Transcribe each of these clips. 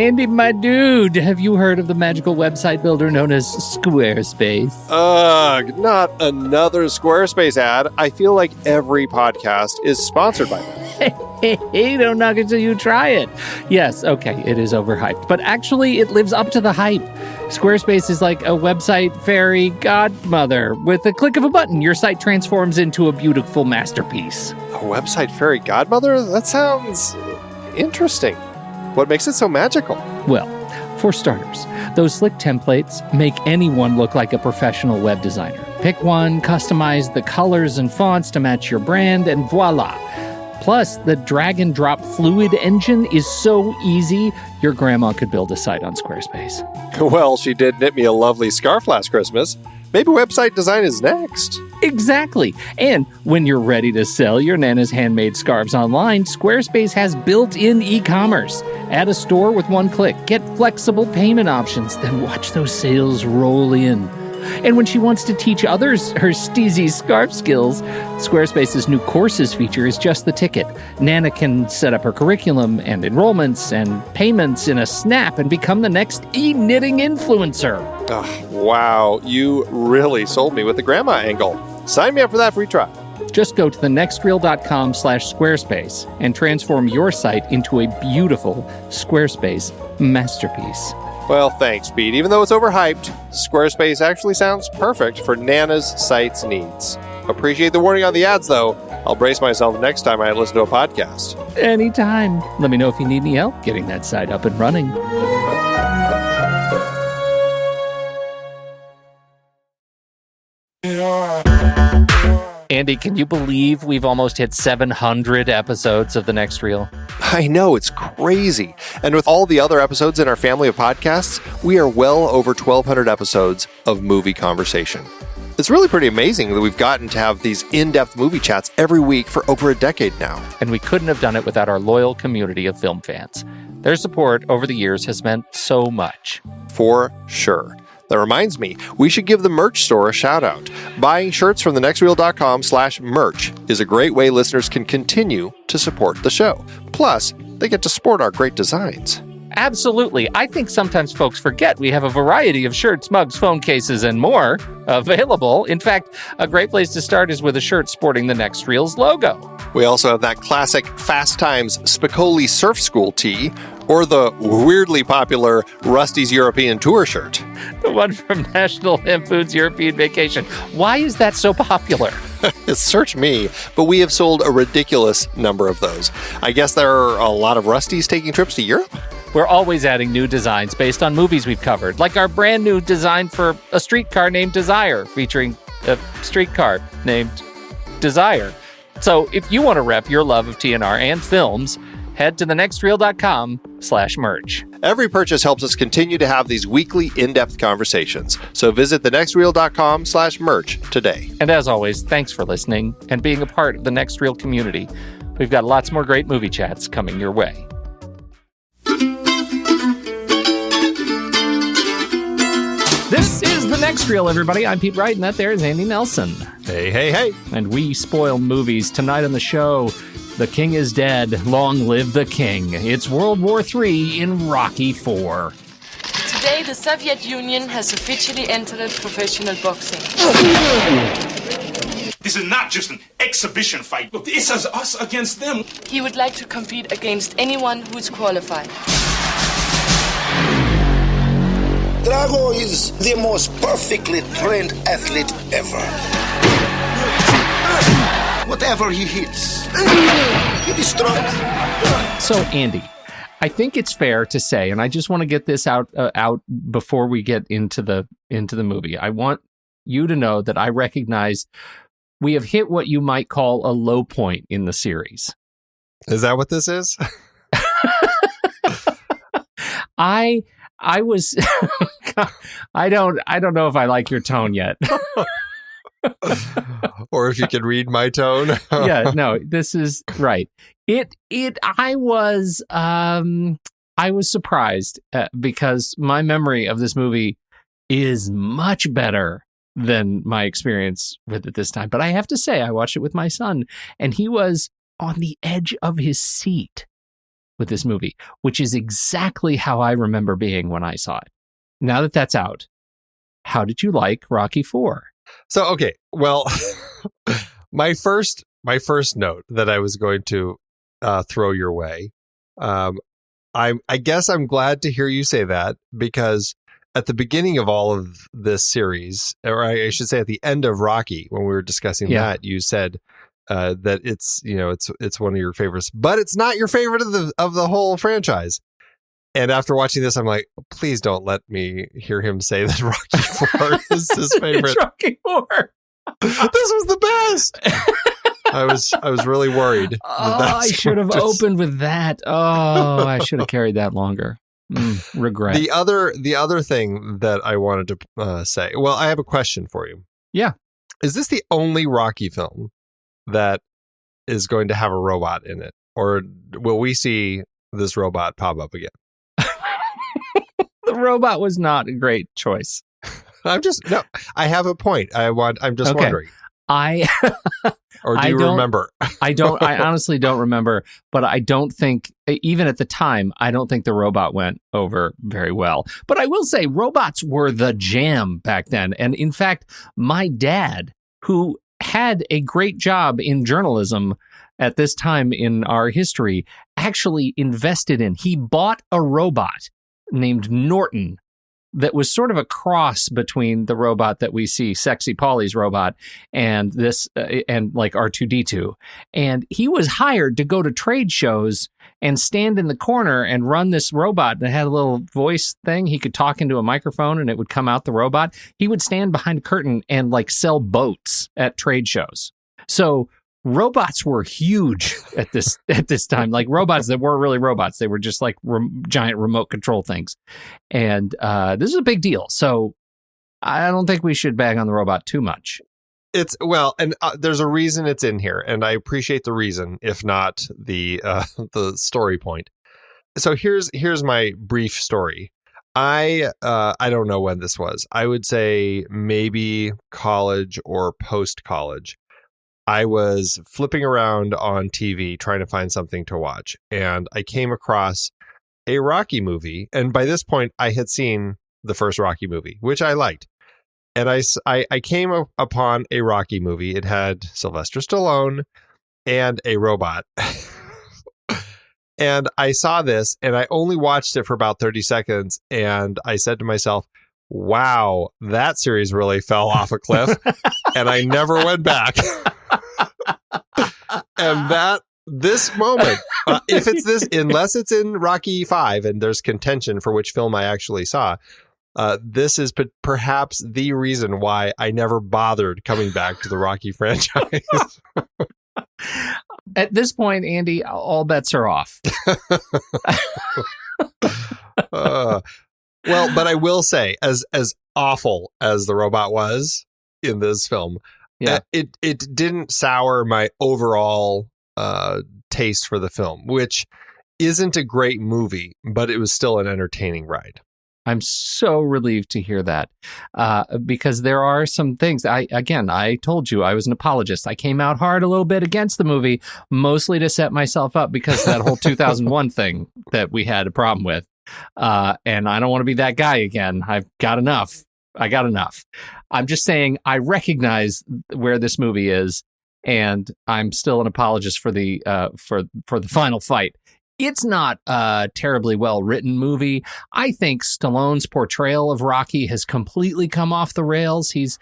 Andy, my dude, have you heard of the magical website builder known as Squarespace? Ugh, not another Squarespace ad. I feel like every podcast is sponsored by them. Hey, don't knock it till you try it. Yes, okay, it is overhyped, but actually it lives up to the hype. Squarespace is like a website fairy godmother. With a click of a button, your site transforms into a beautiful masterpiece. A website fairy godmother? That sounds interesting. What makes it so magical? Well, for starters, those slick templates make anyone look like a professional web designer. Pick one, customize the colors and fonts to match your brand, and voila. Plus, the drag and drop fluid engine is so easy, your grandma could build a site on Squarespace. Well, she did knit me a lovely scarf last Christmas. Maybe website design is next. Exactly. And when you're ready to sell your Nana's handmade scarves online, Squarespace has built-in e-commerce. Add a store with one click. Get flexible payment options. Then watch those sales roll in. And when she wants to teach others her steezy scarf skills, Squarespace's new courses feature is just the ticket. Nana can set up her curriculum and enrollments and payments in a snap and become the next e-knitting influencer. Oh, wow, you really sold me with the grandma angle. Sign me up for that free trial. Just go to thenextreel.com/Squarespace and transform your site into a beautiful Squarespace masterpiece. Well, thanks, Pete. Even though it's overhyped, Squarespace actually sounds perfect for Nana's site's needs. Appreciate the warning on the ads, though. I'll brace myself next time I listen to a podcast. Anytime. Let me know if you need any help getting that site up and running. Andy, can you believe we've almost hit 700 episodes of The Next Reel? I know, it's crazy. And with all the other episodes in our family of podcasts, we are well over 1,200 episodes of movie conversation. It's really pretty amazing that we've gotten to have these in-depth movie chats every week for over a decade now. And we couldn't have done it without our loyal community of film fans. Their support over the years has meant so much. For sure. That reminds me, we should give the merch store a shout out. Buying shirts from thenextreel.com/merch is a great way listeners can continue to support the show. Plus, they get to sport our great designs. Absolutely. I think sometimes folks forget we have a variety of shirts, mugs, phone cases, and more available. In fact, a great place to start is with a shirt sporting the Next Reel's logo. We also have that classic Fast Times Spicoli Surf School tee, or the weirdly popular Rusty's European Tour shirt. The one from National Lampoon's European Vacation. Why is that so popular? Search me, but we have sold a ridiculous number of those. I guess there are a lot of Rustys taking trips to Europe? We're always adding new designs based on movies we've covered, like our brand new design for a streetcar named Desire, featuring a streetcar named Desire. So if you want to rep your love of TNR and films, head to thenextreel.com/merch. Every purchase helps us continue to have these weekly in-depth conversations. So visit thenextreel.com/merch today. And as always, thanks for listening and being a part of the Next Reel community. We've got lots more great movie chats coming your way. This is The Next Reel, everybody. I'm Pete Wright, and that there is Andy Nelson. Hey, hey, hey. And we spoil movies. Tonight on the show, The King is Dead, Long Live the King. It's World War III in Rocky IV. Today, the Soviet Union has officially entered professional boxing. This is not just an exhibition fight. Look, this is us against them. He would like to compete against anyone who is qualified. Drago is the most perfectly trained athlete ever. Whatever he hits, he destroys. So, Andy, I think it's fair to say, and I just want to get this out before we get into the movie. I want you to know that I recognize we have hit what you might call a low point in the series. Is that what this is? I was I don't know if I like your tone yet. Or if you can read my tone. Yeah, no, this is right. I was surprised because my memory of this movie is much better than my experience with it this time. But I have to say, I watched it with my son, and he was on the edge of his seat with this movie, which is exactly how I remember being when I saw it. Now that that's out, how did you like Rocky IV? So, okay, well, my first note that I was going to throw your way, I guess I'm glad to hear you say that, because at the beginning of all of this series, or I should say at the end of Rocky, when we were discussing that, you said that it's one of your favorites, but it's not your favorite of the whole franchise. And after watching this, I'm like, please don't let me hear him say that Rocky IV is his favorite. It's Rocky IV. This was the best. I was really worried. I should have opened with that. Oh, I should have carried that longer. Regret. The other thing that I wanted to say. Well, I have a question for you. Yeah. Is this the only Rocky film that is going to have a robot in it, or will we see this robot pop up again? The robot was not a great choice. I have a point. I'm just wondering. Or do you remember? I honestly don't remember, but I don't think, even at the time, I don't think the robot went over very well. But I will say robots were the jam back then. And in fact, my dad, who had a great job in journalism at this time in our history, actually he bought a robot named Norton that was sort of a cross between the robot that we see, Sexy Polly's robot, and this, and like R2-D2. And he was hired to go to trade shows and stand in the corner and run this robot that had a little voice thing. He could talk into a microphone and it would come out the robot. He would stand behind a curtain and like sell boats at trade shows. So robots were huge at this time, like robots that weren't really robots. They were just like giant remote control things. And this is a big deal. So I don't think we should bag on the robot too much. And there's a reason it's in here, and I appreciate the reason, if not the story point. So here's my brief story. I don't know when this was. I would say maybe college or post-college. I was flipping around on TV trying to find something to watch, and I came across a Rocky movie. And by this point, I had seen the first Rocky movie, which I liked. And I came upon a Rocky movie. It had Sylvester Stallone and a robot. And I saw this, and I only watched it for about 30 seconds. And I said to myself, wow, that series really fell off a cliff. And I never went back. And this moment, unless it's in Rocky V and there's contention for which film I actually saw, this is perhaps the reason why I never bothered coming back to the Rocky franchise. At this point, Andy, all bets are off. Well, but I will say, as awful as the robot was in this film, it didn't sour my overall taste for the film, which isn't a great movie, but it was still an entertaining ride. I'm so relieved to hear that, because there are some things. I told you I was an apologist. I came out hard a little bit against the movie, mostly to set myself up because of that whole 2001 thing that we had a problem with. And I don't want to be that guy again. I've got enough. I got enough. I'm just saying I recognize where this movie is, and I'm still an apologist for the final fight. It's not a terribly well-written movie. I think Stallone's portrayal of Rocky has completely come off the rails. He's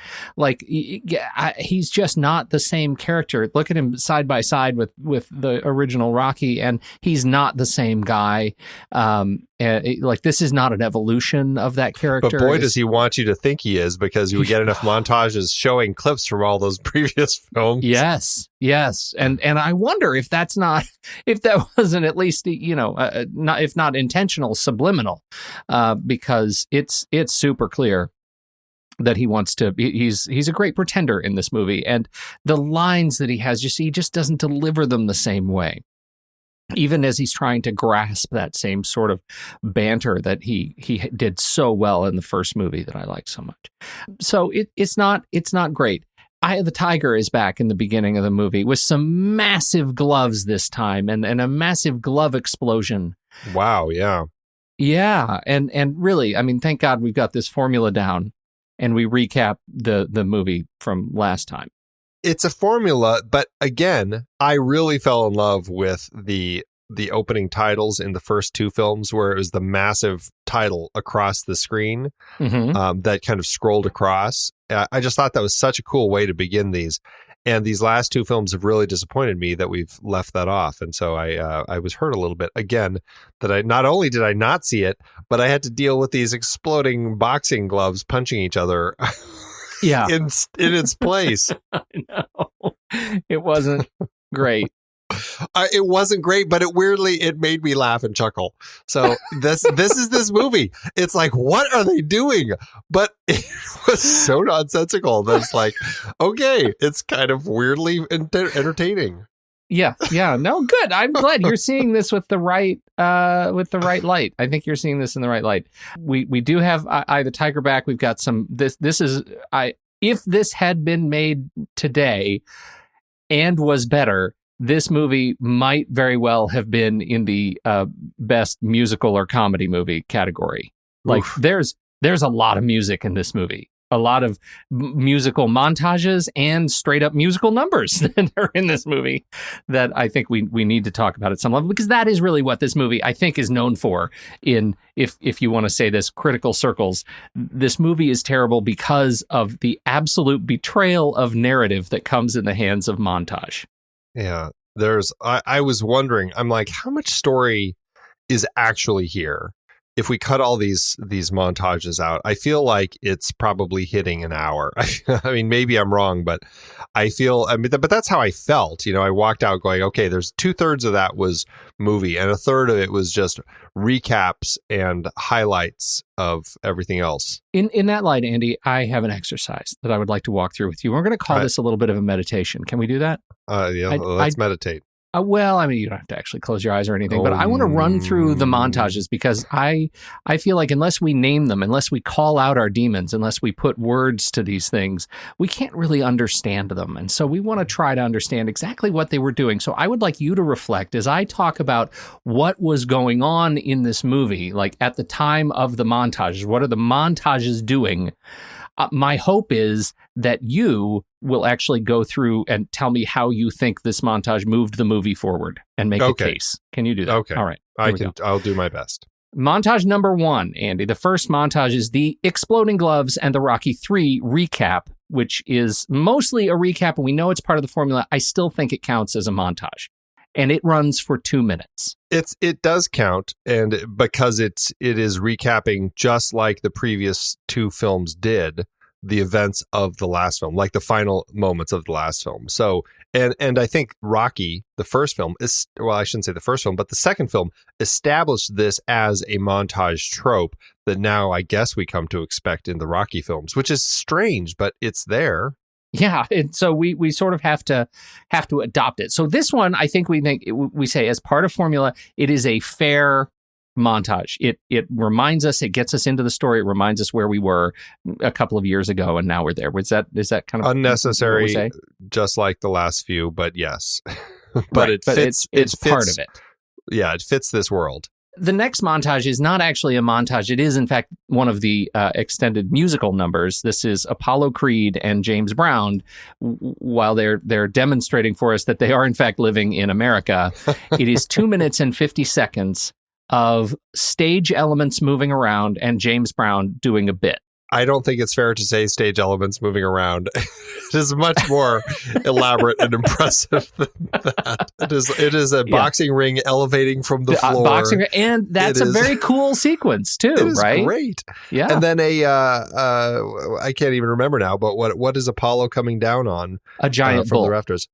just not the same character. Look at him side by side with the original Rocky, and he's not the same guy. This is not an evolution of that character. But boy, does he want you to think he is, because you would get enough montages showing clips from all those previous films. Yes. And I wonder if that wasn't at least, if not intentional, subliminal, because it's super clear that he wants to. He's a great pretender in this movie, and the lines that he has, he just doesn't deliver them the same way. Even as he's trying to grasp that same sort of banter that he did so well in the first movie that I liked so much. So it's not great. Eye of the Tiger is back in the beginning of the movie with some massive gloves this time, and a massive glove explosion Wow, yeah. Yeah, and really, I mean, thank God we've got this formula down, and we recap the movie from last time. It's a formula, but again, I really fell in love with the opening titles in the first two films, where it was the massive title across the screen that kind of scrolled across. I just thought that was such a cool way to begin these. And these last two films have really disappointed me that we've left that off. And so I was hurt a little bit again that I not only did I not see it, but I had to deal with these exploding boxing gloves punching each other in its place. I know. It wasn't great. It wasn't great, but it made me laugh and chuckle. So this is this movie. It's like, what are they doing? But it was so nonsensical that it's like, okay, it's kind of weirdly entertaining. Yeah. No, good. I'm glad you're seeing this with the right light. I think you're seeing this in the right light. We do have Eye the Tiger back. We've got some. This is if this had been made today and was better, this movie might very well have been in the best musical or comedy movie category. Like there's a lot of music in this movie, a lot of musical montages and straight up musical numbers that are in this movie that I think we need to talk about at some level, because that is really what this movie I think is known for. In if you want to say this, critical circles, this movie is terrible because of the absolute betrayal of narrative that comes in the hands of montage. Yeah, I was wondering, I'm like, how much story is actually here? If we cut all these montages out, I feel like it's probably hitting an hour. I mean, maybe I'm wrong, but but that's how I felt. I walked out going, okay, there's 2/3 of that was movie and 1/3 of it was just recaps and highlights of everything else. In that light, Andy, I have an exercise that I would like to walk through with you. We're going to call this a little bit of a meditation. Can we do that? Let's meditate. Well, I mean, you don't have to actually close your eyes or anything, but I want to run through the montages because I feel like unless we name them, unless we call out our demons, unless we put words to these things, we can't really understand them. And so we want to try to understand exactly what they were doing. So I would like you to reflect as I talk about what was going on in this movie, like at the time of the montages. What are the montages doing? My hope is that you will actually go through and tell me how you think this montage moved the movie forward and make a case. Can you do that? Okay. All right. I'll do my best. Montage number 1, Andy. The first montage is the Exploding Gloves and the Rocky III recap, which is mostly a recap, and we know it's part of the formula. I still think it counts as a montage. And it runs for 2 minutes. It does count, and because it is recapping just like the previous two films did the events of the last film, like the final moments of the last film. So and I think Rocky, the first film, I shouldn't say the first film, but the second film established this as a montage trope that now I guess we come to expect in the Rocky films, which is strange, but it's there. Yeah, and so we sort of have to adopt it. So this one, I think we say as part of formula, it is a fair montage. It reminds us, it gets us into the story. It reminds us where we were a couple of years ago, and now we're there. Is that kind of unnecessary? Just like the last few, but yes, but right, it fits. It's part of it. Yeah, it fits this world. The next montage is not actually a montage. It is, in fact, one of the extended musical numbers. This is Apollo Creed and James Brown, while they're demonstrating for us that they are, in fact, living in America. It is 2 minutes and 50 seconds of stage elements moving around and James Brown doing a bit. I don't think it's fair to say stage elements moving around. It is much more elaborate and impressive than that. It is a boxing ring elevating from the floor. Boxing, and that's a very cool sequence too, it is right? Great. Yeah. And then I can't even remember now, but what is Apollo coming down on? A giant from bull. the rafters.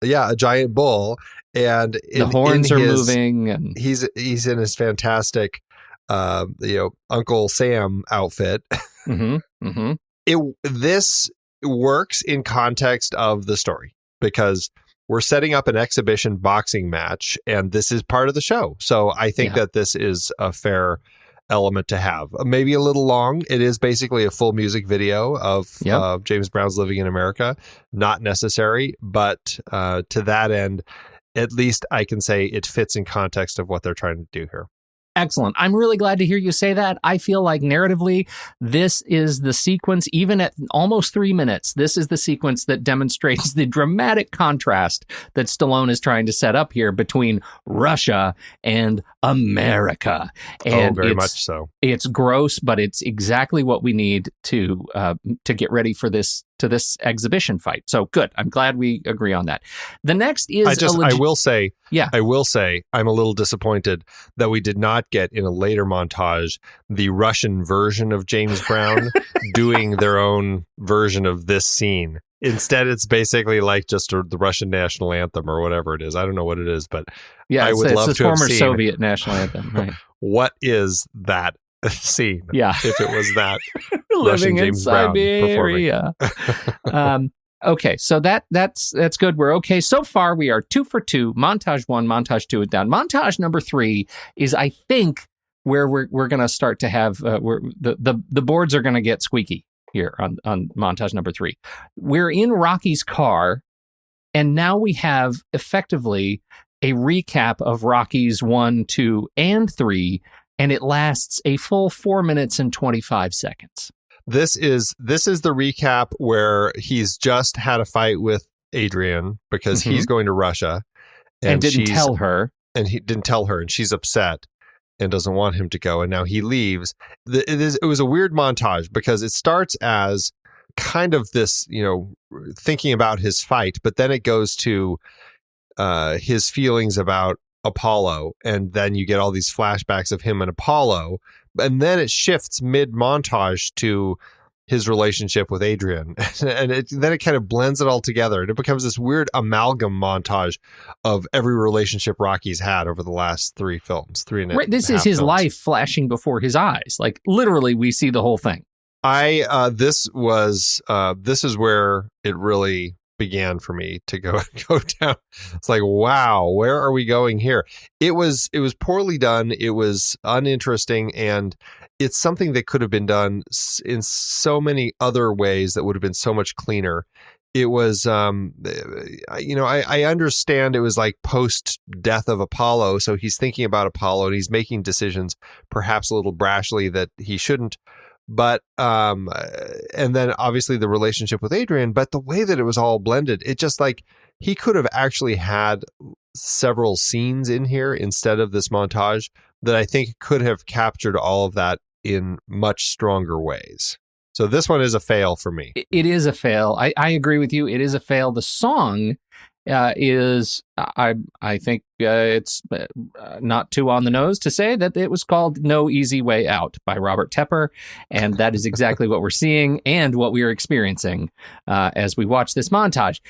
Yeah, a giant bull, and the horns are moving, and he's in his fantastic, Uncle Sam outfit. Mm-hmm. Mm-hmm. This works in context of the story because we're setting up an exhibition boxing match, and this is part of the show. So I think that this is a fair element to have. Maybe a little long. It is basically a full music video of James Brown's Living in America. Not necessary, but to that end, at least I can say it fits in context of what they're trying to do here. Excellent. I'm really glad to hear you say that. I feel like narratively, this is the sequence, even at almost 3 minutes, this is the sequence that demonstrates the dramatic contrast that Stallone is trying to set up here between Russia and America. And very much so. It's gross, but it's exactly what we need to get ready for this exhibition fight. So good. I'm glad we agree on that. The next is I will say I'm a little disappointed that we did not get in a later montage the Russian version of James Brown doing their own version of this scene. Instead, it's basically like just the Russian national anthem or whatever it is. I don't know what it is, but I would love it's to have former seen Soviet national anthem. Right. What is that scene? Yeah. If it was that Living Russian in James Brown Siberia. Okay, so that's good. We're okay. So far, we are 2 for 2. Montage 1, montage 2 is down. Montage number 3 is, I think, where we're going to start to have the boards are going to get squeaky here on montage number 3. We're in Rocky's car, and now we have effectively a recap of Rocky's 1, 2, and 3, and it lasts a full 4 minutes and 25 seconds. This is the recap where he's just had a fight with Adrian because he's going to Russia and didn't tell her. And he didn't tell her, and she's upset and doesn't want him to go. And now he leaves. It was a weird montage because it starts as kind of this, thinking about his fight, but then it goes to his feelings about Apollo, and then you get all these flashbacks of him and Apollo. And then it shifts mid-montage to his relationship with Adrian. And then it kind of blends it all together. And it becomes this weird amalgam montage of every relationship Rocky's had over the last 3 films. Right, this is his life flashing before his eyes. Like, literally, we see the whole thing. This is where it really began for me to go down. It's like, wow, where are we going here? It was poorly done. It was uninteresting, and it's something that could have been done in so many other ways that would have been so much cleaner. It was, I understand it was like post death of Apollo, so he's thinking about Apollo and he's making decisions perhaps a little brashly that he shouldn't. But and then obviously the relationship with Adrian, but the way that it was all blended, it just like he could have actually had several scenes in here instead of this montage that I think could have captured all of that in much stronger ways. So this one is a fail for me. It is a fail. I agree with you. It is a fail. The song is, I think it's not too on the nose to say that it was called No Easy Way Out by Robert Tepper. And that is exactly what we're seeing and what we are experiencing as we watch this montage.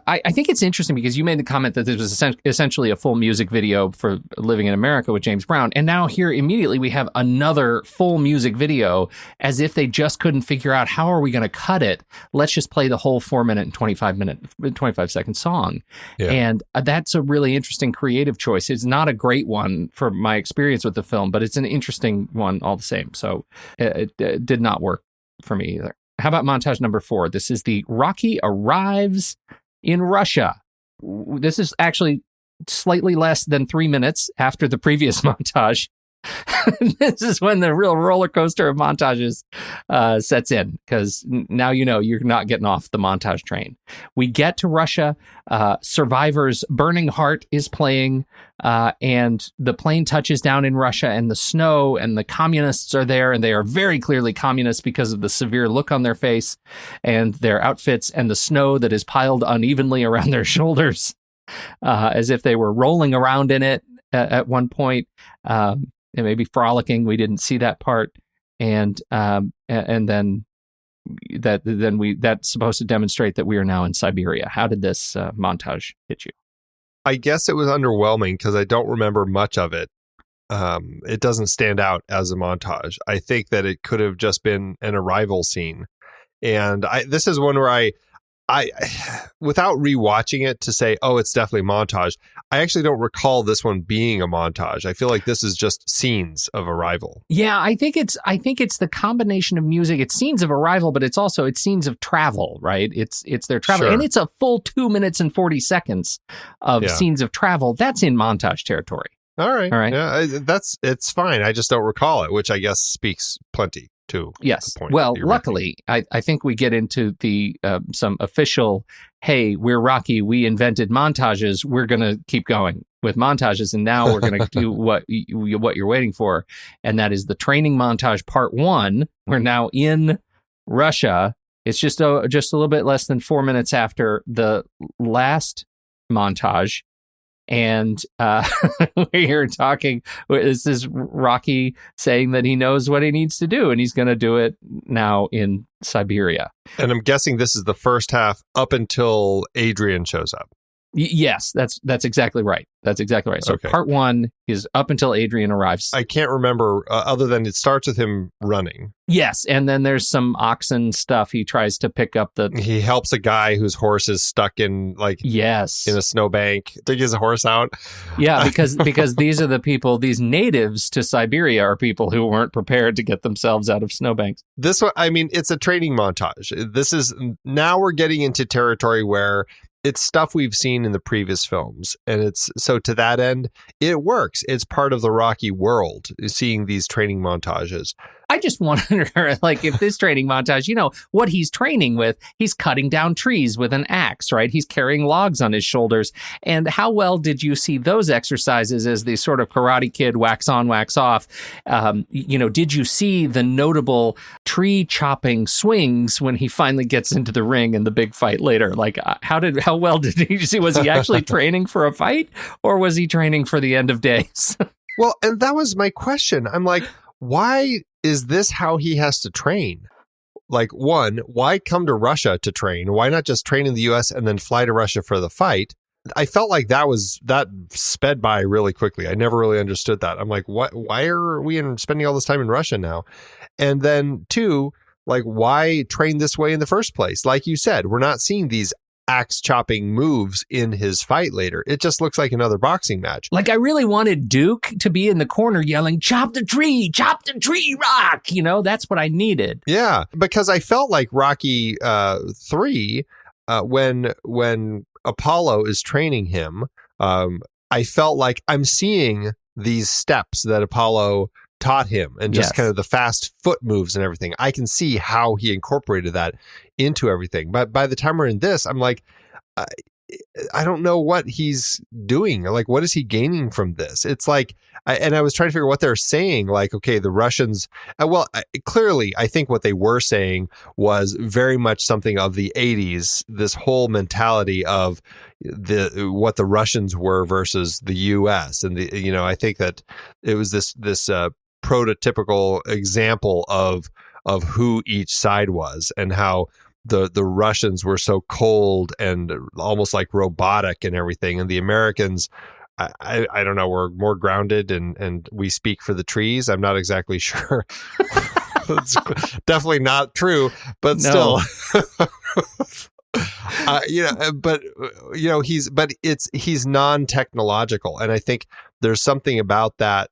I think it's interesting because you made the comment that this was essentially a full music video for Living in America with James Brown. And now here immediately we have another full music video as if they just couldn't figure out how are we going to cut it. Let's just play the whole 4 minute and 25 second song. Yeah. And that's a really interesting creative choice. It's not a great one for my experience with the film, but it's an interesting one all the same. So it did not work for me either. How about montage number 4? This is the Rocky arrives in Russia. This is actually slightly less than 3 minutes after the previous montage. This is when the real roller coaster of montages sets in, because now you're not getting off the montage train. We get to Russia. Survivor's Burning Heart is playing, and the plane touches down in Russia, and the snow, and the communists are there, and they are very clearly communists because of the severe look on their face and their outfits and the snow that is piled unevenly around their shoulders, as if they were rolling around in it at one point. And maybe frolicking. We didn't see that part, and then that's supposed to demonstrate that we are now in Siberia. How did this montage hit you? I guess it was underwhelming because I don't remember much of it. It doesn't stand out as a montage. I think that it could have just been an arrival scene, and this is one where I without rewatching it to say, oh, it's definitely montage, I actually don't recall this one being a montage. I feel like this is just scenes of arrival. Yeah, I think it's the combination of music. It's scenes of arrival, but it's scenes of travel, right? It's their travel. Sure. And it's a full 2 minutes and 40 seconds of scenes of travel. That's in montage territory. All right. All right. Yeah, it's fine. I just don't recall it, which I guess speaks plenty to Yes. the point. Well, that you're luckily, I think we get into the some official, hey, we're Rocky. We invented montages. We're going to keep going with montages. And now we're going to do what you're waiting for. And that is the training montage part 1. We're now in Russia. It's just a little bit less than 4 minutes after the last montage. And we're talking, this is Rocky saying that he knows what he needs to do and he's going to do it now in Siberia. And I'm guessing this is the first half up until Adrian shows up. Yes, that's exactly right. That's exactly right. So Okay. part 1 is up until Adrian arrives. I can't remember other than it starts with him running. Yes, and then there's some oxen stuff. He tries to pick up the... He helps a guy whose horse is stuck in Yes. in a snowbank. Dig his horse out. Yeah, because these are the people, these natives to Siberia are people who weren't prepared to get themselves out of snowbanks. This one, I mean, it's a training montage. Now we're getting into territory where it's stuff we've seen in the previous films. And so to that end, it works. It's part of the Rocky world, seeing these training montages. I just wonder, if this training montage, what he's training with, he's cutting down trees with an axe, right? He's carrying logs on his shoulders. And how well did you see those exercises as the sort of Karate Kid wax on, wax off? Did you see the notable tree chopping swings when he finally gets into the ring in the big fight later? How well did he see? Was he actually training for a fight or was he training for the end of days? Well, and that was my question. I'm like, why is this how he has to train? One, why come to Russia to train? Why not just train in the US and then fly to Russia for the fight? I felt like that sped by really quickly. I never really understood that. I'm like, what? Why are we spending all this time in Russia now? And then 2, why train this way in the first place? Like you said, we're not seeing these axe chopping moves in his fight later. It just looks like another boxing match. I really wanted Duke to be in the corner yelling, chop the tree, Rock. That's what I needed. Yeah, because I felt like Rocky 3, when Apollo is training him, I felt like I'm seeing these steps that Apollo taught him and just kind of the fast foot moves and everything. I can see how he incorporated that into everything. But by the time we're in this, I'm like, I don't know what he's doing. What is he gaining from this? It's I was trying to figure what they're saying. Okay, the Russians, clearly, I think what they were saying was very much something of the 80s, this whole mentality of what the Russians were versus the US. And I think that it was this prototypical example of who each side was and how the Russians were so cold and almost like robotic and everything. And the Americans, I don't know, were more grounded and we speak for the trees. I'm not exactly sure. It's definitely not true, but No. still. He's non-technological, and I think there's something about that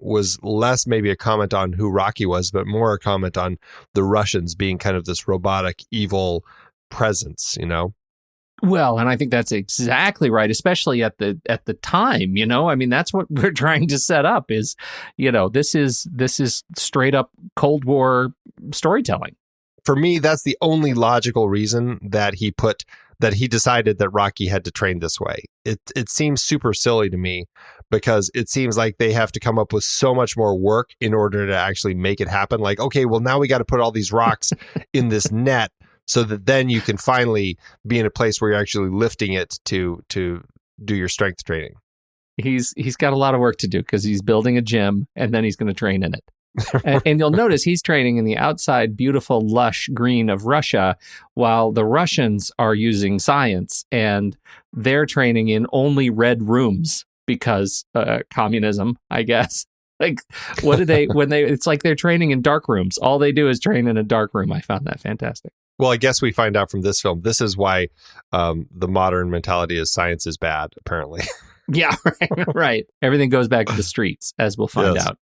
was less maybe a comment on who Rocky was, but more a comment on the Russians being kind of this robotic, evil presence. Well, and I think that's exactly right, especially at the time, I mean, that's what we're trying to set up is, this is straight up Cold War storytelling. For me, that's the only logical reason that he decided that Rocky had to train this way. It seems super silly to me because it seems like they have to come up with so much more work in order to actually make it happen. Okay, well, now we got to put all these rocks in this net so that then you can finally be in a place where you're actually lifting it to do your strength training. He's got a lot of work to do because he's building a gym and then he's going to train in it. And you'll notice he's training in the outside beautiful lush green of Russia while the Russians are using science and they're training in only red rooms because communism, I guess. What do they it's like they're training in dark rooms. All they do is train in a dark room. I found that fantastic. Well, I guess we find out from this film, this is why the modern mentality is science is bad, apparently. Yeah, right. Everything goes back to the streets, as we'll find out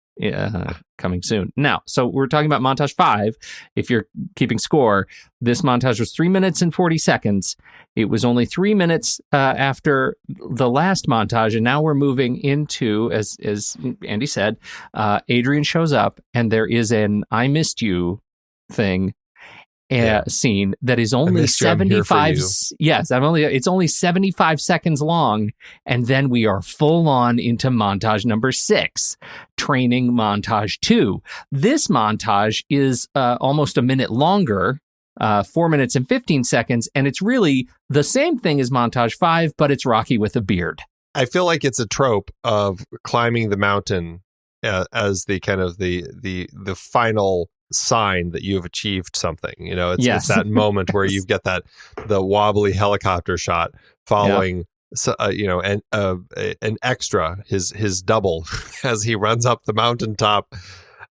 coming soon. Now, so we're talking about montage 5. If you're keeping score, this montage was 3 minutes and 40 seconds. It was only 3 minutes after the last montage, and now we're moving into, as Andy said, Adrian shows up, and there is an "I missed you" thing. Scene that is only 75. Yes, it's only 75 seconds long, and then we are full on into montage number 6, training montage 2. This montage is almost a minute longer, 4 minutes and 15 seconds, and it's really the same thing as montage 5, but it's Rocky with a beard. I feel like it's a trope of climbing the mountain as the kind of the final sign that you have achieved something. It's that moment where you get the wobbly helicopter shot following an extra, his double, as he runs up the mountaintop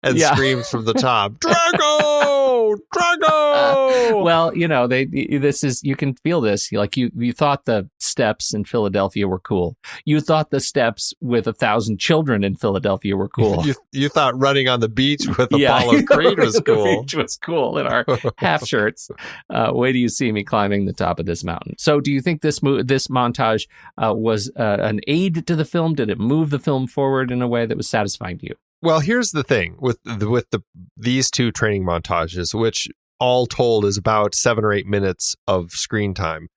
and screams from the top, "Drago! Drago!" Well, you can feel this. Like you thought the steps in Philadelphia were cool. You thought the steps with 1,000 children in Philadelphia were cool. You thought running on the beach with Apollo Creed was cool. The beach was cool in our half shirts. Wait till you see me climbing the top of this mountain. So, do you think this montage was an aid to the film? Did it move the film forward in a way that was satisfying to you? Well, here's the thing with these two training montages, which all told is about 7 or 8 minutes of screen time.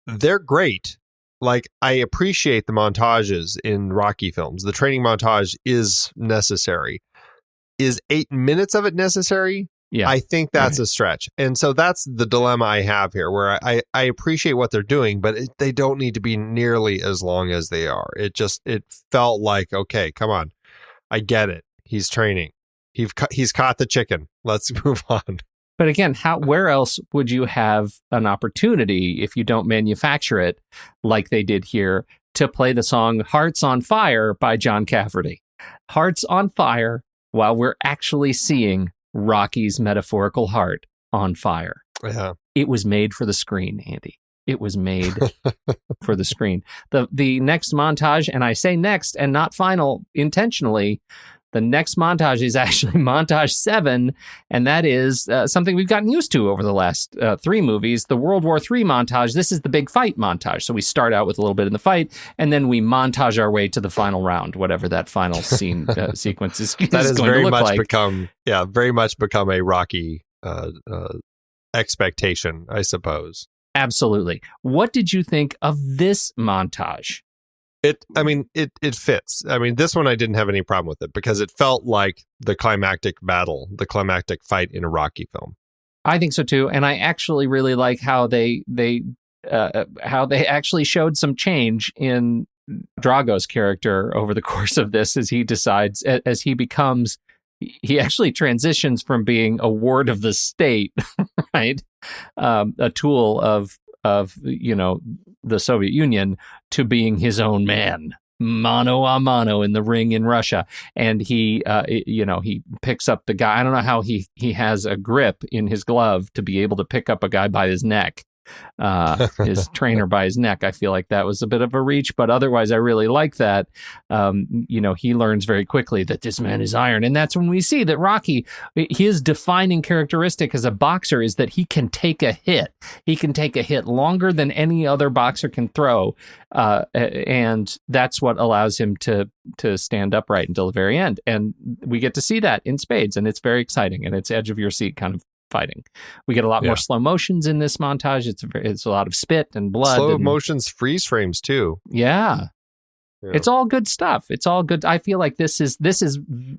They're great. Like, I appreciate the montages in Rocky films. The training montage is necessary. Is 8 minutes of it necessary? Yeah, I think that's a stretch. And so that's the dilemma I have here, where I appreciate what they're doing, but they don't need to be nearly as long as they are. It felt like, okay, come on. I get it. He's training. He's caught the chicken. Let's move on. But again, where else would you have an opportunity, if you don't manufacture it like they did here, to play the song "Hearts on Fire" by John Cafferty? Hearts on fire, while we're actually seeing Rocky's metaphorical heart on fire. Yeah. It was made for the screen, Andy. It was made for the screen. The next montage, and I say next and not final intentionally, the next montage is actually montage 7, and that is something we've gotten used to over the last 3 movies, the World War III montage. This is the big fight montage. So we start out with a little bit in the fight, and then we montage our way to the final round, whatever that final scene sequence is going to look like. Very much become a Rocky expectation, I suppose. Absolutely. What did you think of this montage? It fits. I mean, this one I didn't have any problem with it because it felt like the climactic battle, the climactic fight in a Rocky film. I think so too, and I actually really like how they actually showed some change in Drago's character over the course of this as he actually transitions from being a ward of the state, right, a tool of the Soviet Union, to being his own man, mano a mano in the ring in Russia. And he picks up the guy. I don't know how he has a grip in his glove to be able to pick up a guy by his neck, his trainer by his neck. I feel like that was a bit of a reach, but otherwise I really like that. He learns very quickly that this man is iron. And that's when we see that Rocky, his defining characteristic as a boxer is that he can take a hit. He can take a hit longer than any other boxer can throw. And that's what allows him to stand upright until the very end. And we get to see that in spades, and it's very exciting, and it's edge of your seat kind of fighting. We get a lot more slow motions in this montage. It's a lot of spit and blood. Slow motions, freeze frames too. Yeah. It's all good stuff. It's all good. I feel like this is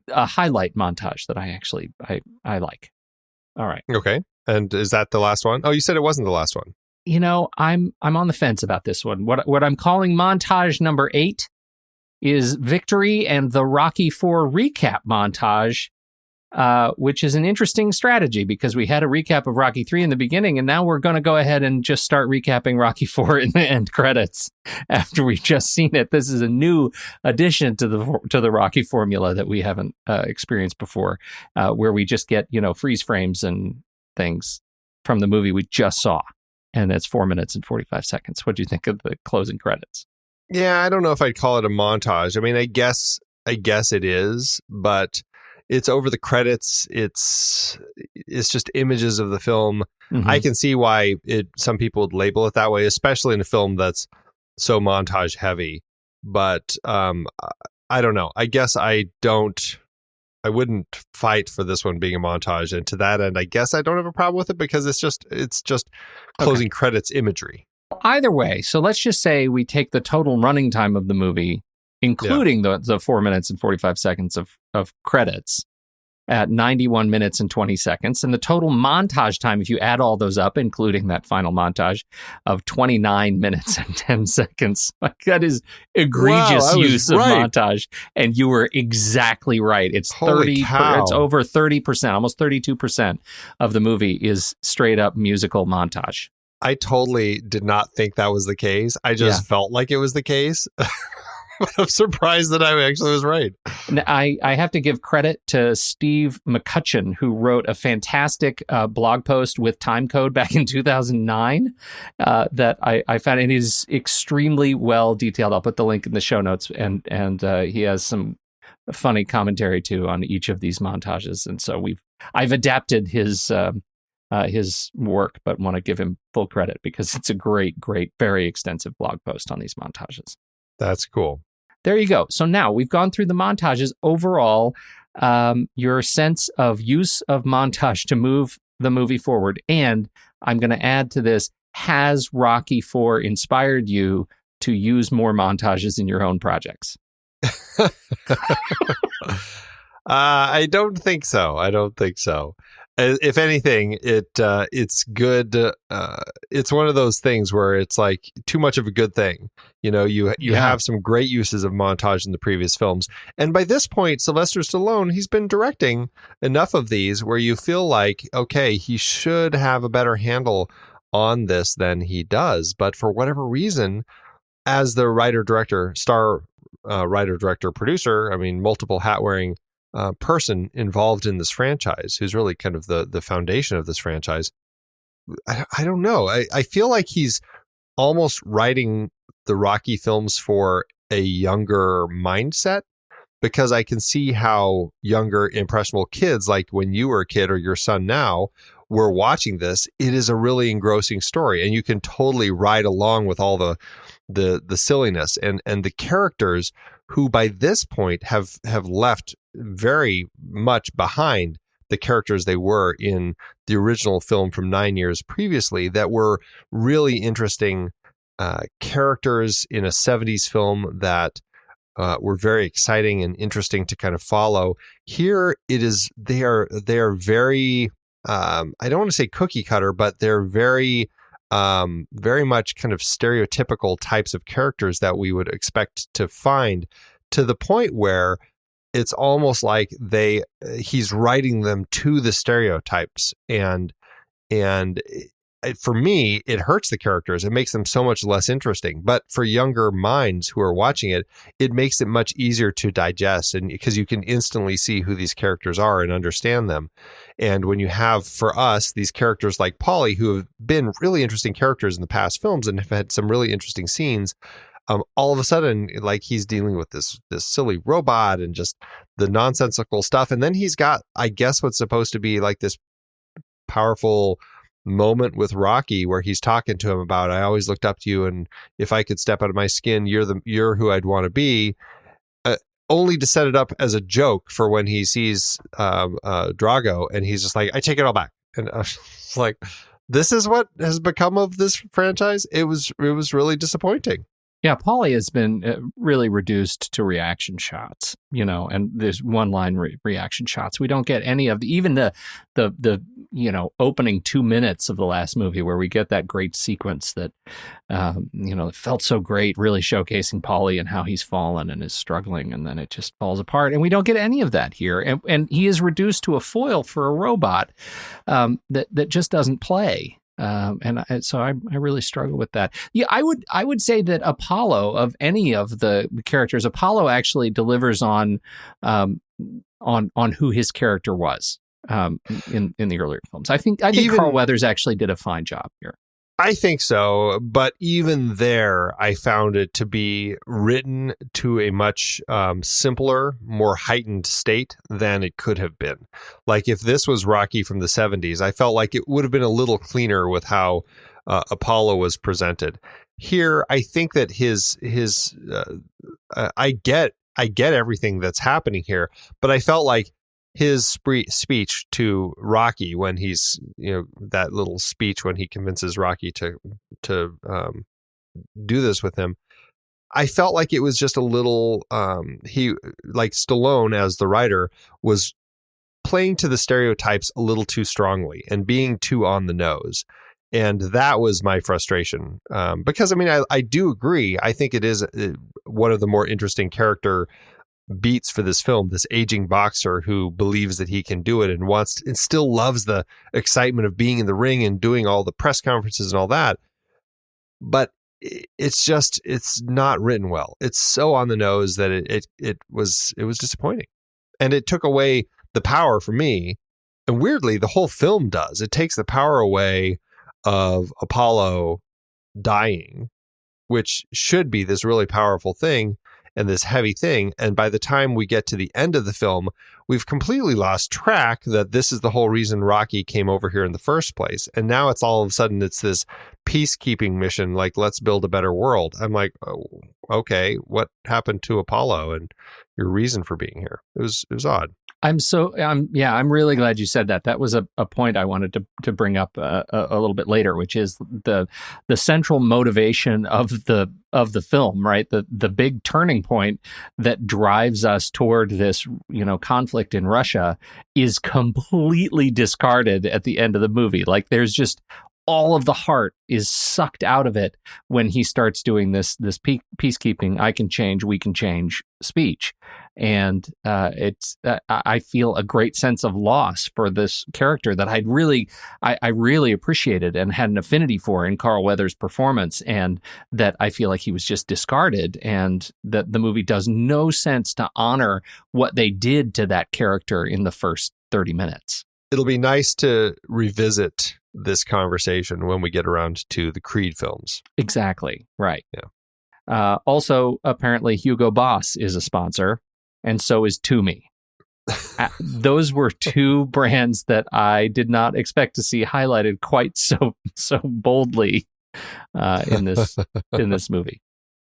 a highlight montage that I like. All right. Okay. And is that the last one? Oh, you said it wasn't the last one. I'm on the fence about this one. What I'm calling montage number 8 is Victory and the Rocky IV recap montage. Which is an interesting strategy because we had a recap of Rocky 3 in the beginning, and now we're going to go ahead and just start recapping Rocky 4 in the end credits after we've just seen it. This is a new addition to the Rocky formula that we haven't experienced before, where we just get freeze frames and things from the movie we just saw, and it's 4 minutes and 45 seconds. What do you think of the closing credits? Yeah, I don't know if I'd call it a montage. I mean, I guess it is, but it's over the credits. It's just images of the film. Mhm. I can see why some people would label it that way, especially in a film that's so montage heavy. But I don't know. I guess I wouldn't fight for this one being a montage. And to that end, I guess I don't have a problem with it because it's just closing credits imagery. Either way, so let's just say we take the total running time of the movie, including the 4 minutes and 45 seconds of credits, at 91 minutes and 20 seconds, and the total montage time, if you add all those up, including that final montage, of 29 minutes and 10 seconds. Like, that is egregious use of montage, and you were exactly right. It's it's over 30%, almost 32% of the movie is straight up musical montage. I totally did not think that was the case. I just felt like it was the case. I'm surprised that I actually was right. I have to give credit to Steve McCutcheon, who wrote a fantastic blog post with time code back in 2009 that I found, and it is extremely well detailed. I'll put the link in the show notes, and he has some funny commentary too on each of these montages. And so I've adapted his work, but want to give him full credit because it's a great, very extensive blog post on these montages. That's cool. There you go. So now we've gone through the montages. Overall, your sense of use of montage to move the movie forward. And I'm going to add to this, has Rocky IV inspired you to use more montages in your own projects? I don't think so. If anything, it's good. It's one of those things where it's like too much of a good thing. You know, you have some great uses of montage in the previous films. And by this point, Sylvester Stallone, he's been directing enough of these where you feel like, okay, he should have a better handle on this than he does. But for whatever reason, as the star writer, director, producer, I mean, multiple hat-wearing person involved in this franchise, who's really kind of the foundation of this franchise. I don't know. I feel like he's almost writing the Rocky films for a younger mindset, because I can see how younger impressionable kids, like when you were a kid or your son now, were watching this. It is a really engrossing story, and you can totally ride along with all the silliness and the characters who by this point have left very much behind the characters they were in the original film from 9 years previously, that were really interesting characters in a 70s film that were very exciting and interesting to kind of follow. Here it is, they are very, I don't want to say cookie cutter, but they're very much kind of stereotypical types of characters that we would expect to find, to the point where it's almost like he's writing them to the stereotypes, and for me, it hurts the characters. It makes them so much less interesting. But for younger minds who are watching it, it makes it much easier to digest, and because you can instantly see who these characters are and understand them. And when you have, for us, these characters like Paulie, who have been really interesting characters in the past films and have had some really interesting scenes, all of a sudden, like, he's dealing with this silly robot and just the nonsensical stuff. And then he's got, I guess, what's supposed to be like this powerful moment with Rocky where he's talking to him about, I always looked up to you, and if I could step out of my skin, you're who I'd want to be, only to set it up as a joke for when he sees Drago, and he's just like, I take it all back. And I was like, this is what has become of this franchise. It was really disappointing. Yeah, Paulie has been really reduced to reaction shots, and there's one-line reaction shots. We don't get any of even the opening 2 minutes of the last movie where we get that great sequence that, it felt so great, really showcasing Paulie and how he's fallen and is struggling, and then it just falls apart. And we don't get any of that here. And he is reduced to a foil for a robot that just doesn't play. So I really struggle with that. Yeah, I would say that Apollo, of any of the characters, Apollo actually delivers on who his character was in the earlier films. I think Carl Weathers actually did a fine job here. I think so, but even there, I found it to be written to a much simpler, more heightened state than it could have been. Like if this was Rocky from the 70s, I felt like it would have been a little cleaner with how Apollo was presented. Here, I think that I get everything that's happening here, but I felt like his speech to Rocky when he's, that little speech when he convinces Rocky to do this with him, I felt like it was just a little, like Stallone as the writer was playing to the stereotypes a little too strongly and being too on the nose. And that was my frustration. Because, I do agree. I think it is one of the more interesting character beats for this film, this aging boxer who believes that he can do it and still loves the excitement of being in the ring and doing all the press conferences and all that. But it's not written well. It's so on the nose that it was disappointing. And it took away the power for me. And weirdly, the whole film does. It takes the power away of Apollo dying, which should be this really powerful thing and this heavy thing. And by the time we get to the end of the film, we've completely lost track that this is the whole reason Rocky came over here in the first place. And now it's all of a sudden, it's this peacekeeping mission, like, let's build a better world. I'm like, oh, okay, what happened to Apollo and your reason for being here? It was odd. I'm really glad you said that. That was a point I wanted to bring up a little bit later, which is the central motivation of the film, right? The big turning point that drives us toward this, conflict in Russia is completely discarded at the end of the movie. Like there's just all of the heart is sucked out of it when he starts doing this peacekeeping, I can change, we can change speech. And I feel a great sense of loss for this character that I really appreciated and had an affinity for in Carl Weathers' performance, and that I feel like he was just discarded, and that the movie does no sense to honor what they did to that character in the first 30 minutes. It'll be nice to revisit this conversation when we get around to the Creed films. Exactly. Right. Yeah. Also, apparently Hugo Boss is a sponsor, and so is Toomey. Those were two brands that I did not expect to see highlighted quite so boldly in this movie.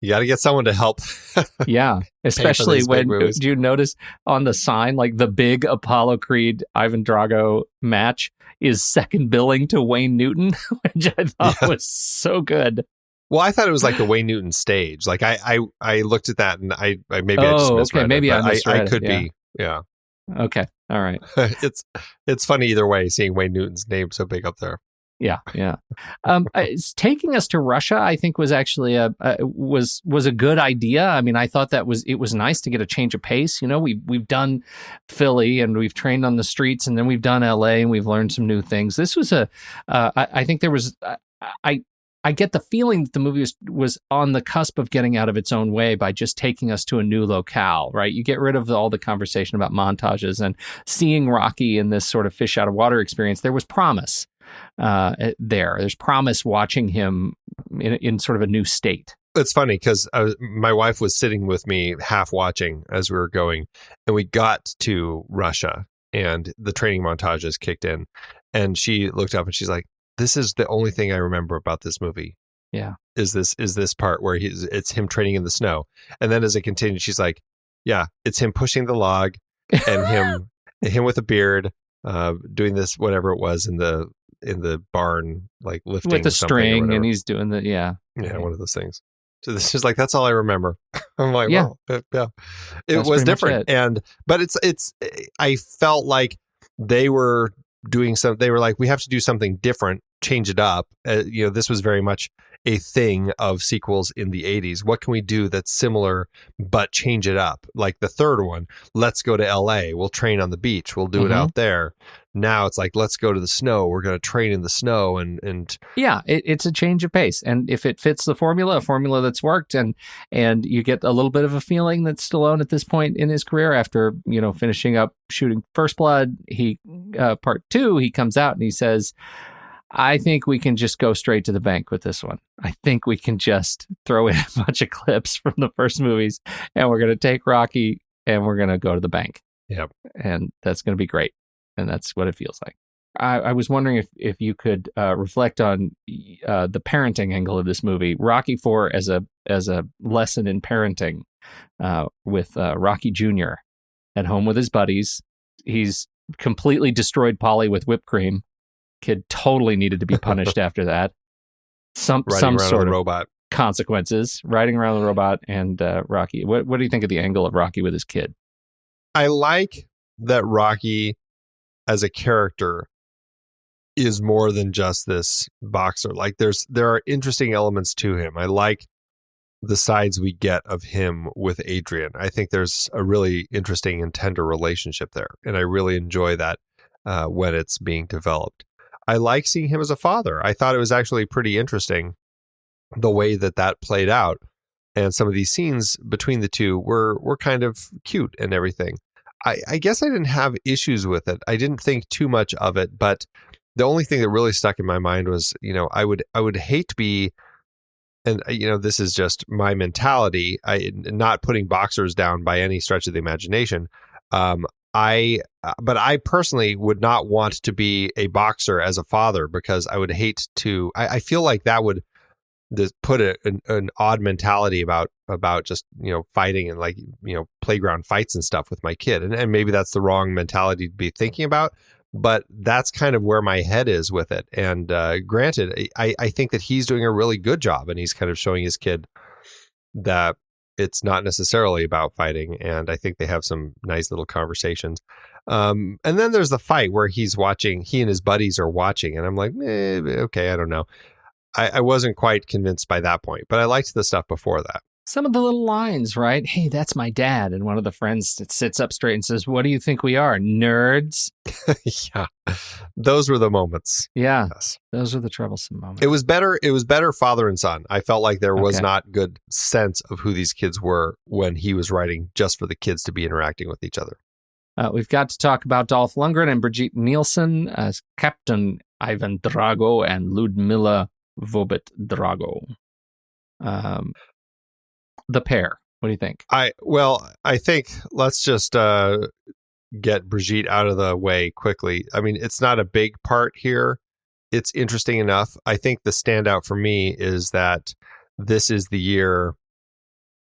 You got to get someone to help. Yeah, especially when, do you notice on the sign, like the big Apollo Creed Ivan Drago match is second billing to Wayne Newton, which I thought was so good. Well, I thought it was like the Wayne Newton stage. Like I looked at that and I maybe I just misread it. Maybe I misread it. I could be. Yeah. Okay. All right. It's funny either way, seeing Wayne Newton's name so big up there. Yeah. It's taking us to Russia, I think, was actually was a good idea. I mean, I thought it was nice to get a change of pace. We've done Philly and we've trained on the streets, and then we've done LA and we've learned some new things. This was I think there was I get the feeling that the movie was on the cusp of getting out of its own way by just taking us to a new locale, right? You get rid of all the conversation about montages and seeing Rocky in this sort of fish out of water experience. There was promise. There's promise watching him in sort of a new state. It's funny because my wife was sitting with me half watching as we were going, and we got to Russia and the training montages kicked in, and she looked up and she's like, "This is the only thing I remember about this movie." Yeah, is this part where it's him training in the snow, and then as it continued, she's like, "Yeah, it's him pushing the log and him with a beard, doing this whatever it was in the barn, like lifting with the string, and he's doing the one of those things." So this is like, that's all I remember. I'm like, yeah, well, yeah, it was different, but it's I felt like they were doing something. They were like, we have to do something different, change it up. This was very much a thing of sequels in the 80s. What can we do that's similar but change it up? Like the third one, let's go to LA. We'll train on the beach. We'll do it out there. Now it's like, let's go to the snow. We're going to train in the snow and yeah, it's a change of pace. And if it fits the formula, a formula that's worked, and you get a little bit of a feeling that Stallone at this point in his career, after finishing up shooting First Blood, part 2, he comes out and he says, I think we can just go straight to the bank with this one. I think we can just throw in a bunch of clips from the first movies, and we're going to take Rocky and we're going to go to the bank. Yep. And that's going to be great. And that's what it feels like. I was wondering if you could reflect on the parenting angle of this movie, Rocky IV as a lesson in parenting with Rocky Jr. at home with his buddies. He's completely destroyed Polly with whipped cream. Kid totally needed to be punished after that. Some sort of robot consequences. Riding around the robot and Rocky. What do you think of the angle of Rocky with his kid? I like that Rocky as a character is more than just this boxer. Like there are interesting elements to him. I like the sides we get of him with Adrian. I think there's a really interesting and tender relationship there. And I really enjoy that when it's being developed. I like seeing him as a father. I thought it was actually pretty interesting the way that played out. And some of these scenes between the two were kind of cute and everything. I guess I didn't have issues with it. I didn't think too much of it, but the only thing that really stuck in my mind was, I would hate to be, and this is just my mentality. Not putting boxers down by any stretch of the imagination. But I personally would not want to be a boxer as a father because I would hate to. I feel like that would just put an odd mentality about just fighting and playground fights and stuff with my kid, and maybe that's the wrong mentality to be thinking about. But that's kind of where my head is with it. And granted, I think that he's doing a really good job, and he's kind of showing his kid that it's not necessarily about fighting. And I think they have some nice little conversations. And then there's the fight where he and his buddies are watching, and I'm like, okay, I don't know. I wasn't quite convinced by that point, but I liked the stuff before that. Some of the little lines, right? Hey, that's my dad. And one of the friends sits up straight and says, what do you think we are, nerds? Yeah, those were the moments. Yeah, yes. Those are the troublesome moments. It was better father and son. I felt like there was not good sense of who these kids were when he was writing just for the kids to be interacting with each other. We've got to talk about Dolph Lundgren and Brigitte Nielsen as Captain Ivan Drago and Ludmila Vobit Drago. The pair. What do you think? I think let's just get Brigitte out of the way quickly. I mean, it's not a big part here. It's interesting enough. I think the standout for me is that this is the year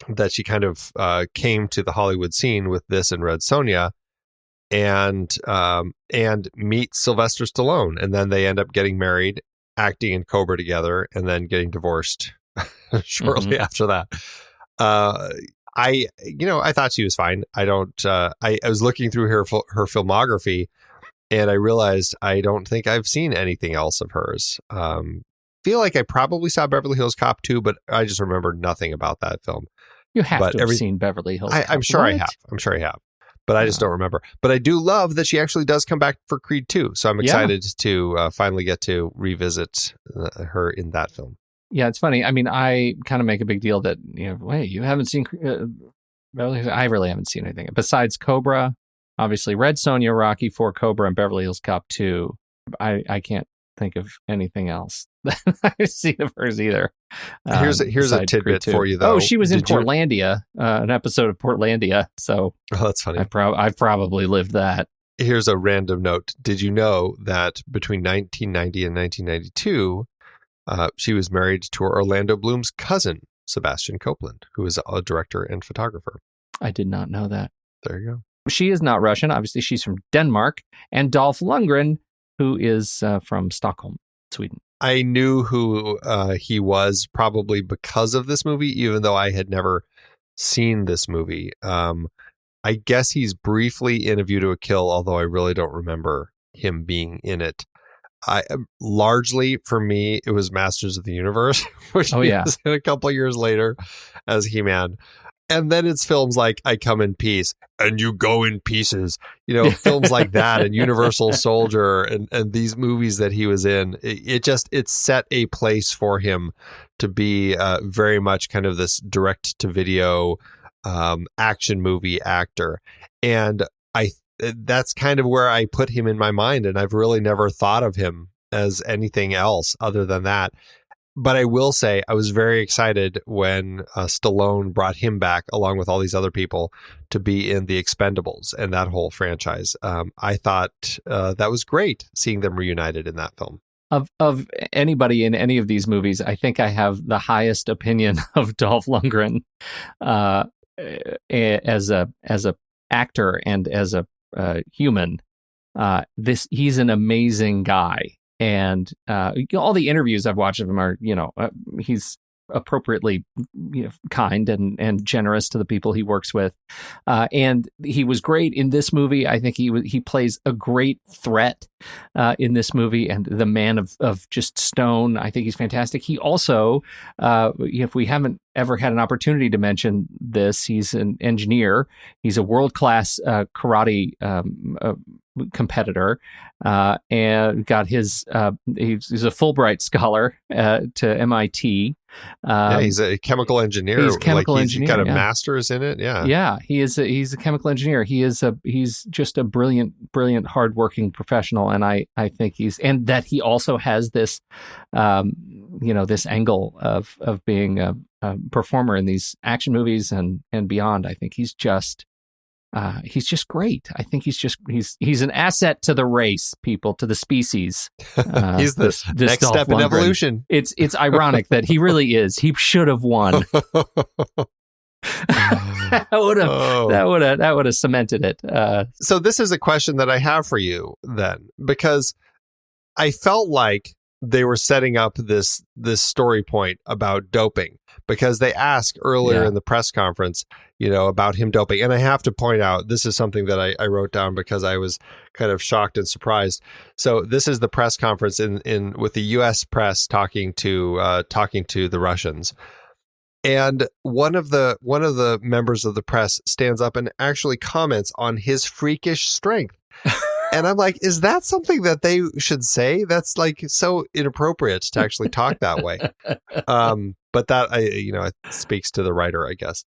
that she kind of came to the Hollywood scene with this and Red Sonja, and meet Sylvester Stallone, and then they end up getting married, acting in Cobra together, and then getting divorced shortly after that. I thought she was fine. I was looking through her filmography, and I realized I don't think I've seen anything else of hers. Feel like I probably saw Beverly Hills Cop 2, but I just remember nothing about that film. You have to have seen Beverly Hills Cop. I'm sure I have. But I just don't remember. But I do love that she actually does come back for Creed 2. So I'm excited to finally get to revisit her in that film. Yeah, it's funny. I mean, I kind of make a big deal that, wait, you haven't seen Beverly Hills? I really haven't seen anything. Besides Cobra, obviously Red Sonja, Rocky IV, Cobra, and Beverly Hills Cop 2. I can't think of anything else that I've seen of hers either. Here's a tidbit for you, though. Oh, she was in Portlandia, an episode of Portlandia. So that's funny. I've probably lived that. Here's a random note. Did you know that between 1990 and 1992, she was married to Orlando Bloom's cousin, Sebastian Copeland, who is a director and photographer? I did not know that. There you go. She is not Russian. Obviously, she's from Denmark. And Dolph Lundgren, who is from Stockholm, Sweden. I knew who he was probably because of this movie, even though I had never seen this movie. I guess he's briefly in A View to a Kill, although I really don't remember him being in it. Largely for me, it was Masters of the Universe, which is a couple years later as He-Man. And then it's films like I Come in Peace and You Go in Pieces, films like that, and Universal Soldier and these movies that he was in. It set a place for him to be very much kind of this direct to video action movie actor. And that's kind of where I put him in my mind. And I've really never thought of him as anything else other than that. But I will say I was very excited when Stallone brought him back along with all these other people to be in the Expendables and that whole franchise. I thought that was great seeing them reunited in that film. Of anybody in any of these movies, I think I have the highest opinion of Dolph Lundgren as a actor and as a human. He's an amazing guy. And all the interviews I've watched of him are, he's appropriately kind and generous to the people he works with. And he was great in this movie. I think he plays a great threat in this movie. And the man of just stone, I think he's fantastic. He also, if we haven't ever had an opportunity to mention this, he's an engineer. He's a world-class karate competitor, and got his he's a Fulbright scholar to MIT. He's a chemical engineer. He's a chemical engineer. He's got a master's in it. Yeah. He's a chemical engineer. He's just a brilliant, hardworking professional. And I think and that he also has this, this angle of being a performer in these action movies and beyond. I think he's just great. I think he's an asset to the race, people, to the species. He's this next Dolph step in Lundgren. evolution. It's ironic that he really is. He should have won. That would have cemented it. So this is a question that I have for you then, because I felt like they were setting up this story point about doping, because they asked earlier in the press conference, about him doping. And I have to point out, this is something that I wrote down because I was kind of shocked and surprised. So this is the press conference in with the U.S. press talking to the Russians. And one of the members of the press stands up and actually comments on his freakish strength. And I'm like, is that something that they should say? That's like so inappropriate to actually talk that way. But that, it speaks to the writer, I guess.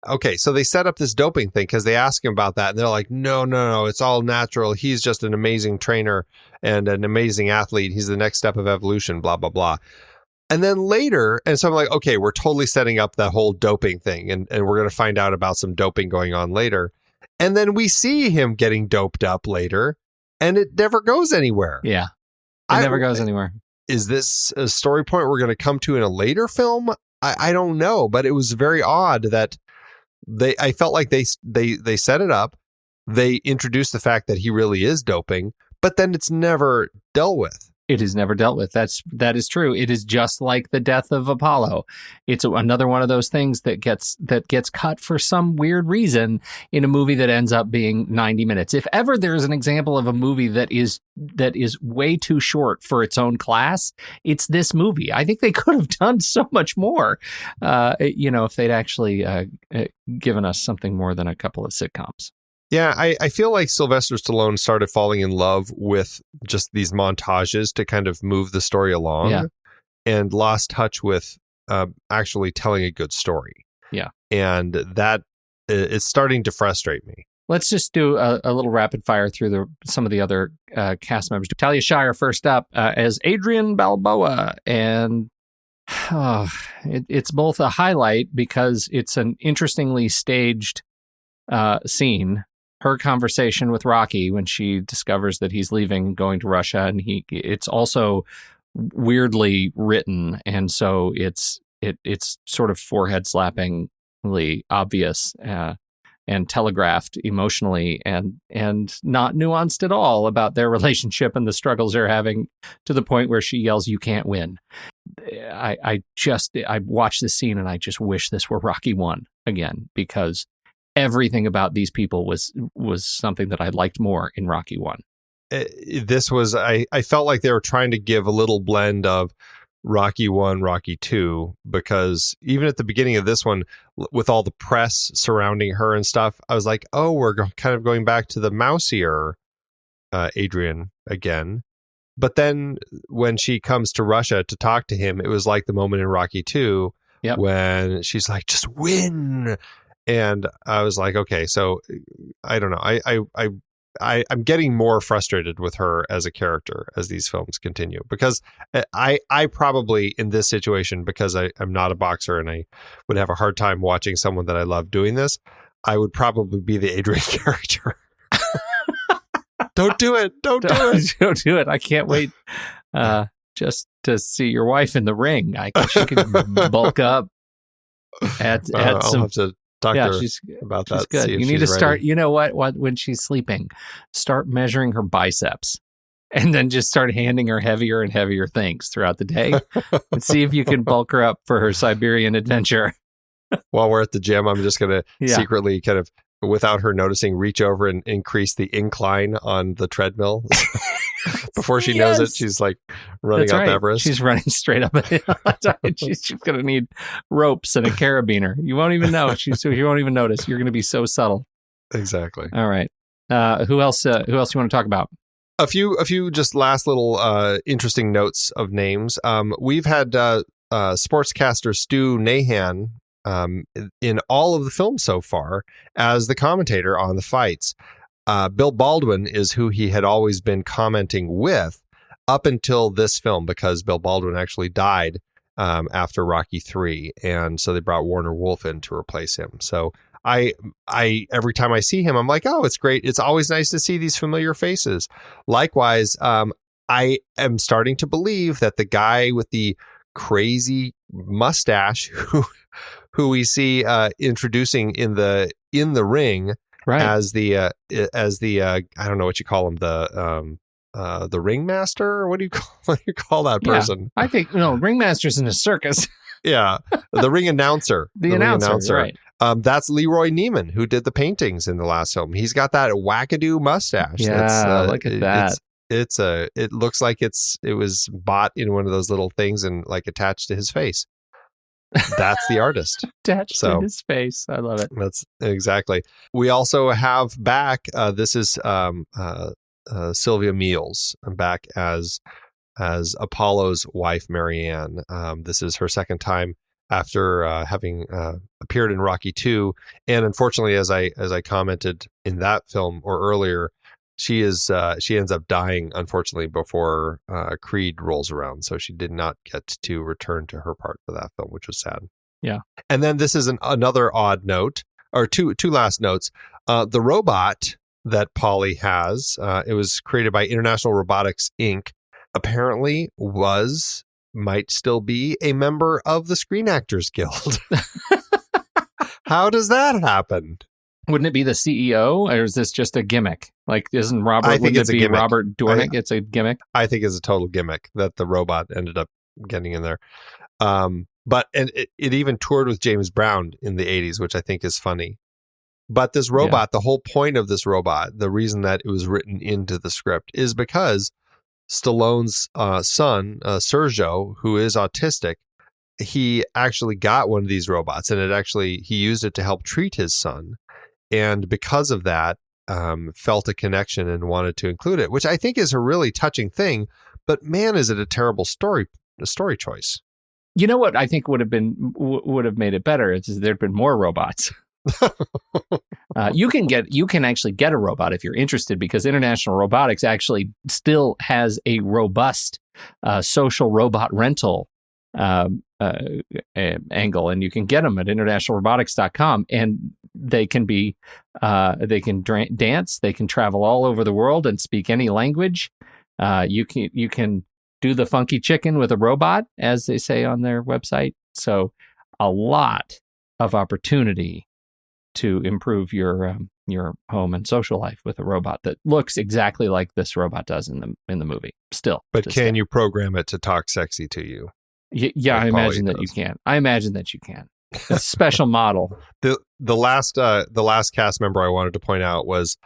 Okay, so they set up this doping thing because they ask him about that. And they're like, no, it's all natural. He's just an amazing trainer and an amazing athlete. He's the next step of evolution, blah, blah, blah. And then later, and so I'm like, okay, we're totally setting up that whole doping thing. And we're going to find out about some doping going on later. And then we see him getting doped up later. And it never goes anywhere. Yeah, it never goes anywhere. Is this a story point we're going to come to in a later film? I don't know, but it was very odd that I felt like they set it up. They introduced the fact that he really is doping, but then it's never dealt with. It is never dealt with. That is true. It is just like the death of Apollo. It's another one of those things that gets cut for some weird reason in a movie that ends up being 90 minutes. If ever there's an example of a movie that is way too short for its own class, it's this movie. I think they could have done so much more, if they'd actually given us something more than a couple of sitcoms. Yeah, I feel like Sylvester Stallone started falling in love with just these montages to kind of move the story along, and lost touch with actually telling a good story. Yeah. And that is starting to frustrate me. Let's just do a little rapid fire through some of the other cast members. Talia Shire first up as Adrian Balboa, and it's both a highlight because it's an interestingly staged scene. Her conversation with Rocky when she discovers that he's leaving, going to Russia, and it's also weirdly written, and so it's sort of forehead slappingly obvious and telegraphed emotionally and not nuanced at all about their relationship and the struggles they're having, to the point where she yells, "You can't win." I watched this scene and I just wish this were Rocky 1 again, because everything about these people was something that I liked more in Rocky 1. This was, I felt like they were trying to give a little blend of Rocky 1, Rocky 2, because even at the beginning of this one, with all the press surrounding her and stuff, I was like, oh, we're kind of going back to the mousier Adrian again. But then when she comes to Russia to talk to him, it was like the moment in Rocky 2 when she's like, just win. And I was like, okay, so I don't know. I I'm getting more frustrated with her as a character as these films continue, because I probably in this situation, because I'm not a boxer and I would have a hard time watching someone that I love doing this, I would probably be the Adrian character. Don't do it. Don't do it. Don't do it. I can't wait just to see your wife in the ring. I guess she can bulk up. Add I'll some. have to talk to her about She's that. good. See if You need to she's start. ready. You know what? When she's sleeping, start measuring her biceps, and then just start handing her heavier and heavier things throughout the day, and see if you can bulk her up for her Siberian adventure. While we're at the gym, I'm just going to Yeah. secretly kind of, without her noticing, reach over and increase the incline on the treadmill. Before she knows it, Yes. she's like running That's up right. Everest. She's running straight up a hill. She's going to need ropes and a carabiner. You won't even know. You won't even notice. You're going to be so subtle. Exactly. All right. Who else? Who else you want to talk about? A few just last little interesting notes of names. We've had sportscaster Stu Nahan in all of the films so far as the commentator on the fights. Bill Baldwin is who he had always been commenting with up until this film, because Bill Baldwin actually died after Rocky III, and so they brought Warner Wolf in to replace him. So I every time I see him, I'm like, oh, it's great. It's always nice to see these familiar faces. Likewise, I am starting to believe that the guy with the crazy mustache who we see introducing in the ring, Right. as the I don't know what you call him, the ringmaster, or what do you call that person? I think ringmaster's in a circus. Yeah, the ring announcer. The announcer, right? That's Leroy Neiman, who did the paintings in the last film. He's got that wackadoo mustache. Yeah, look at that. It looks like it was bought in one of those little things and like attached to his face. That's the artist. Attached to his face. I love it. That's exactly. We also have back. This is Sylvia Meals back as Apollo's wife, Marianne. This is her second time after having appeared in Rocky II, and unfortunately, as I commented in that film or earlier, she ends up dying, unfortunately, before Creed rolls around. So she did not get to return to her part for that film, which was sad. Yeah. And then this is another odd note, or two last notes. The robot that Polly has, it was created by International Robotics, Inc., apparently might still be a member of the Screen Actors Guild. How does that happen? Wouldn't it be the CEO, or is this just a gimmick? Like, isn't Robert? I think wouldn't it's it a be gimmick. Robert Dornick? It's a gimmick. I think it's a total gimmick that the robot ended up getting in there. But it even toured with James Brown in the 80s, which I think is funny. But this robot, the whole point of this robot, the reason that it was written into the script is because Stallone's son, Sergio, who is autistic, he actually got one of these robots, and he used it to help treat his son. And because of that, felt a connection and wanted to include it, which I think is a really touching thing. But man, is it a terrible story choice. You know what I think would have made it better is there'd been more robots. You can actually get a robot if you're interested, because International Robotics actually still has a robust social robot rental angle, and you can get them at internationalrobotics.com, and they can dance, they can travel all over the world and speak any language. You can do the funky chicken with a robot, as they say on their website. So a lot of opportunity to improve your home and social life with a robot that looks exactly like this robot does in the movie. Still, but can you program it to talk sexy to you? Yeah, I imagine that you can. I imagine that you can. It's a special model. The last cast member I wanted to point out was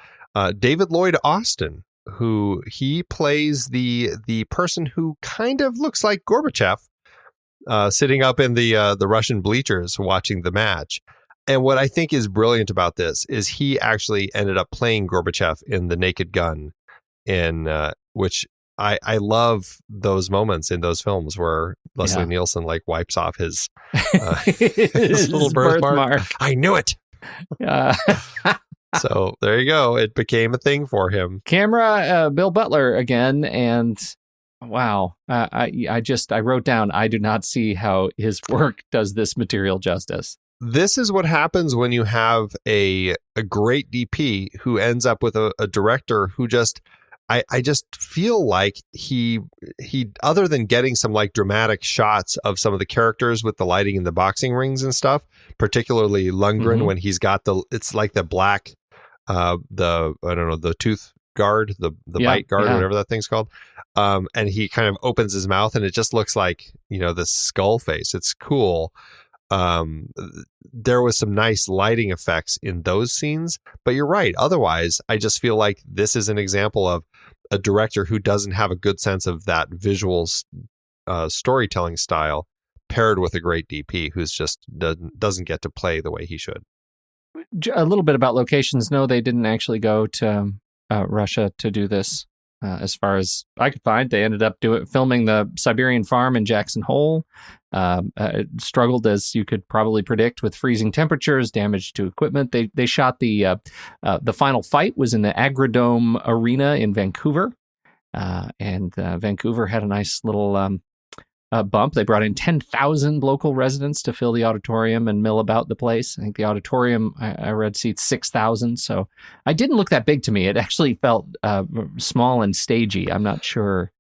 David Lloyd Austin, who he plays the person who kind of looks like Gorbachev, sitting up in the Russian bleachers watching the match. And what I think is brilliant about this is he actually ended up playing Gorbachev in The Naked Gun, in which I love those moments in those films where Leslie Nielsen like wipes off his little birthmark. I knew it. So there you go. It became a thing for him. Camera, Bill Butler again, and wow, I wrote down, I do not see how his work does this material justice. This is what happens when you have a great DP who ends up with a director who just, I just feel like he other than getting some like dramatic shots of some of the characters with the lighting in the boxing rings and stuff, particularly Lundgren when he's got it's like the black, the tooth guard, the bite guard, whatever that thing's called. And he kind of opens his mouth and it just looks like, this skull face. It's cool. There was some nice lighting effects in those scenes, but you're right. Otherwise, I just feel like this is an example of a director who doesn't have a good sense of that visual storytelling style paired with a great DP who's just doesn't get to play the way he should. A little bit about locations. No, they didn't actually go to Russia to do this. As far as I could find, they ended up filming the Siberian farm in Jackson Hole. It struggled, as you could probably predict, with freezing temperatures, damage to equipment. They shot the final fight was in the Agrodome Arena in Vancouver, and Vancouver had a nice little bump. They brought in 10,000 local residents to fill the auditorium and mill about the place. I think the auditorium, I read, seats 6,000. So it didn't look that big to me. It actually felt small and stagey. I'm not sure.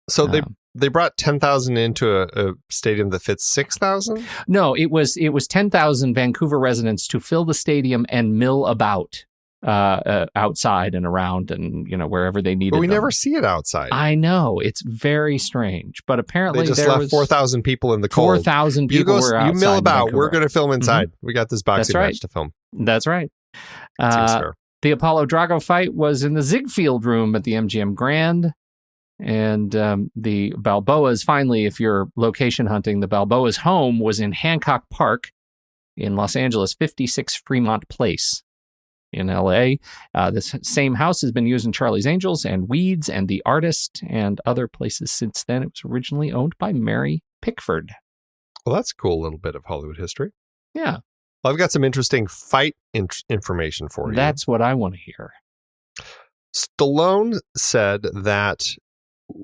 So they brought 10,000 into a stadium that fits 6,000? No, it was 10,000 Vancouver residents to fill the stadium and mill about outside and around and wherever they needed. But we them. never see it outside. I know, it's very strange, but apparently they just left 4,000 people in the cold. 4,000 people were outside. You mill about. We're going to film inside. We got this boxing match to film. That's right. Seems fair. The Apollo Drago fight was in the Ziegfeld room at the MGM Grand. And the Balboa's, finally, if you're location hunting, the Balboa's home was in Hancock Park in Los Angeles, 56 Fremont Place in LA. This same house has been used in Charlie's Angels and Weeds and The Artist and other places since then. It was originally owned by Mary Pickford. Well, that's a cool little bit of Hollywood history. Yeah. Well, I've got some interesting fight information for you. That's what I want to hear. Stallone said that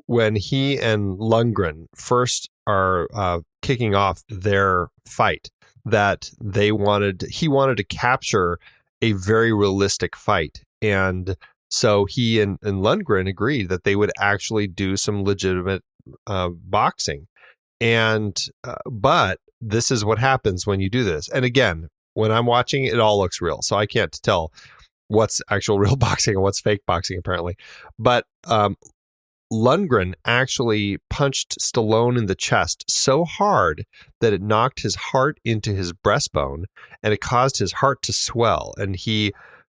when he and Lundgren first are kicking off their fight, that he wanted to capture a very realistic fight. And so he and Lundgren agreed that they would actually do some legitimate boxing. And but this is what happens when you do this. And again, when I'm watching, it all looks real. So I can't tell what's actual real boxing and what's fake boxing, apparently. But Lundgren actually punched Stallone in the chest so hard that it knocked his heart into his breastbone, and it caused his heart to swell. And he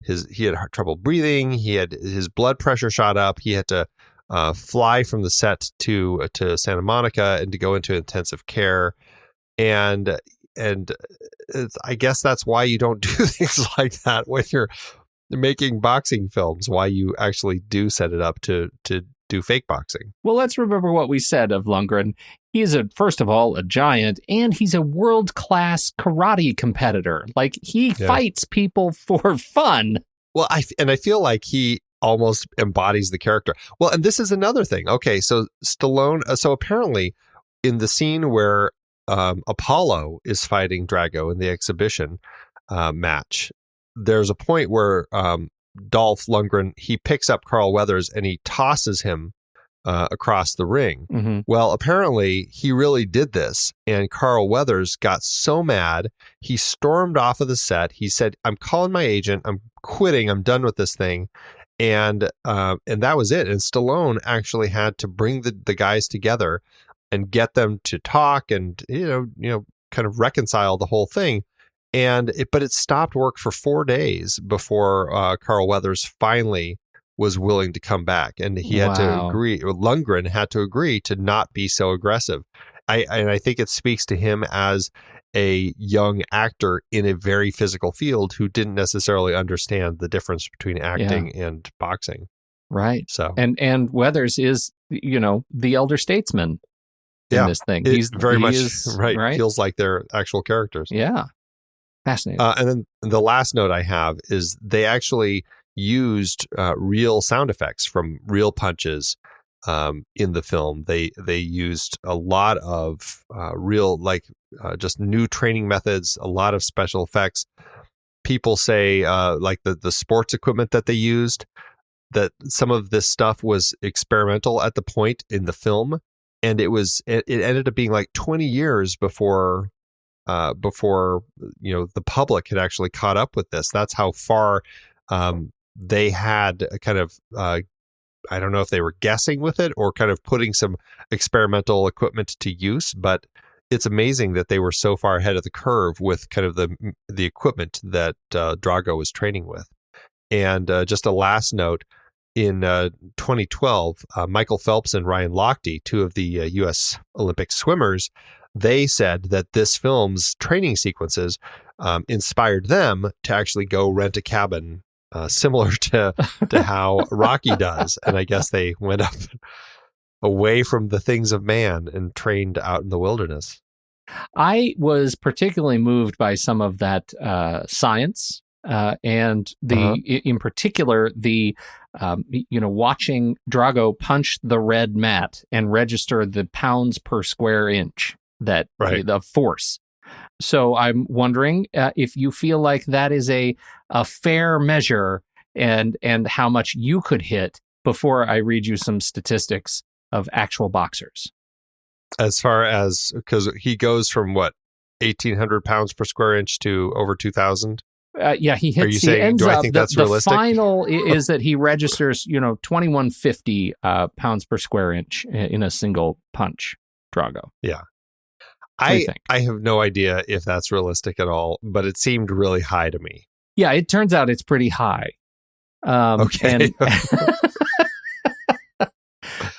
had trouble breathing. He had his blood pressure shot up. He had to fly from the set to Santa Monica and to go into intensive care. And I guess that's why you don't do things like that when you're making boxing films. Why you actually do set it up to do fake boxing. Well, let's remember what we said of Lundgren. He's first of all, a giant, and he's a world-class karate competitor. Like, he fights people for fun. Well, I feel like he almost embodies the character. Well, and this is another thing. Okay, so Stallone, so apparently in the scene where Apollo is fighting Drago in the exhibition match, there's a point where Dolph Lundgren, he picks up Carl Weathers and he tosses him across the ring. Mm-hmm. Well, apparently he really did this, and Carl Weathers got so mad, he stormed off of the set. He said, "I'm calling my agent. I'm quitting. I'm done with this thing." And that was it. And Stallone actually had to bring the guys together and get them to talk and kind of reconcile the whole thing. But it stopped work for 4 days before Carl Weathers finally was willing to come back, and he had to agree. Lundgren had to agree to not be so aggressive. I think it speaks to him as a young actor in a very physical field who didn't necessarily understand the difference between acting and boxing. Right. So and Weathers is the elder statesman in this thing. He's very much right. Feels like they're actual characters. Yeah. Fascinating. And then the last note I have is they actually used real sound effects from real punches in the film. They used a lot of real, just new training methods, a lot of special effects. People say like the sports equipment that they used, that some of this stuff was experimental at the point in the film, and it ended up being like 20 years before the public had actually caught up with this. That's how far they had kind of I don't know if they were guessing with it or kind of putting some experimental equipment to use, but it's amazing that they were so far ahead of the curve with kind of the equipment that Drago was training with. And just a last note, in 2012, Michael Phelps and Ryan Lochte, two of the U.S. Olympic swimmers, they said that this film's training sequences inspired them to actually go rent a cabin similar to how Rocky does. And I guess they went up away from the things of man and trained out in the wilderness. I was particularly moved by some of that science and in particular, the watching Drago punch the red mat and register the pounds per square inch the force. So I'm wondering if you feel like that is a fair measure and how much you could hit before I read you some statistics of actual boxers. As far as, because he goes from 1,800 pounds per square inch to over 2,000? Yeah, he hits. Are you saying? Do I think that's realistic? The final is that he registers, 2,150 pounds per square inch in a single punch. Drago. Yeah, I have no idea if that's realistic at all, but it seemed really high to me. Yeah, it turns out it's pretty high. Okay.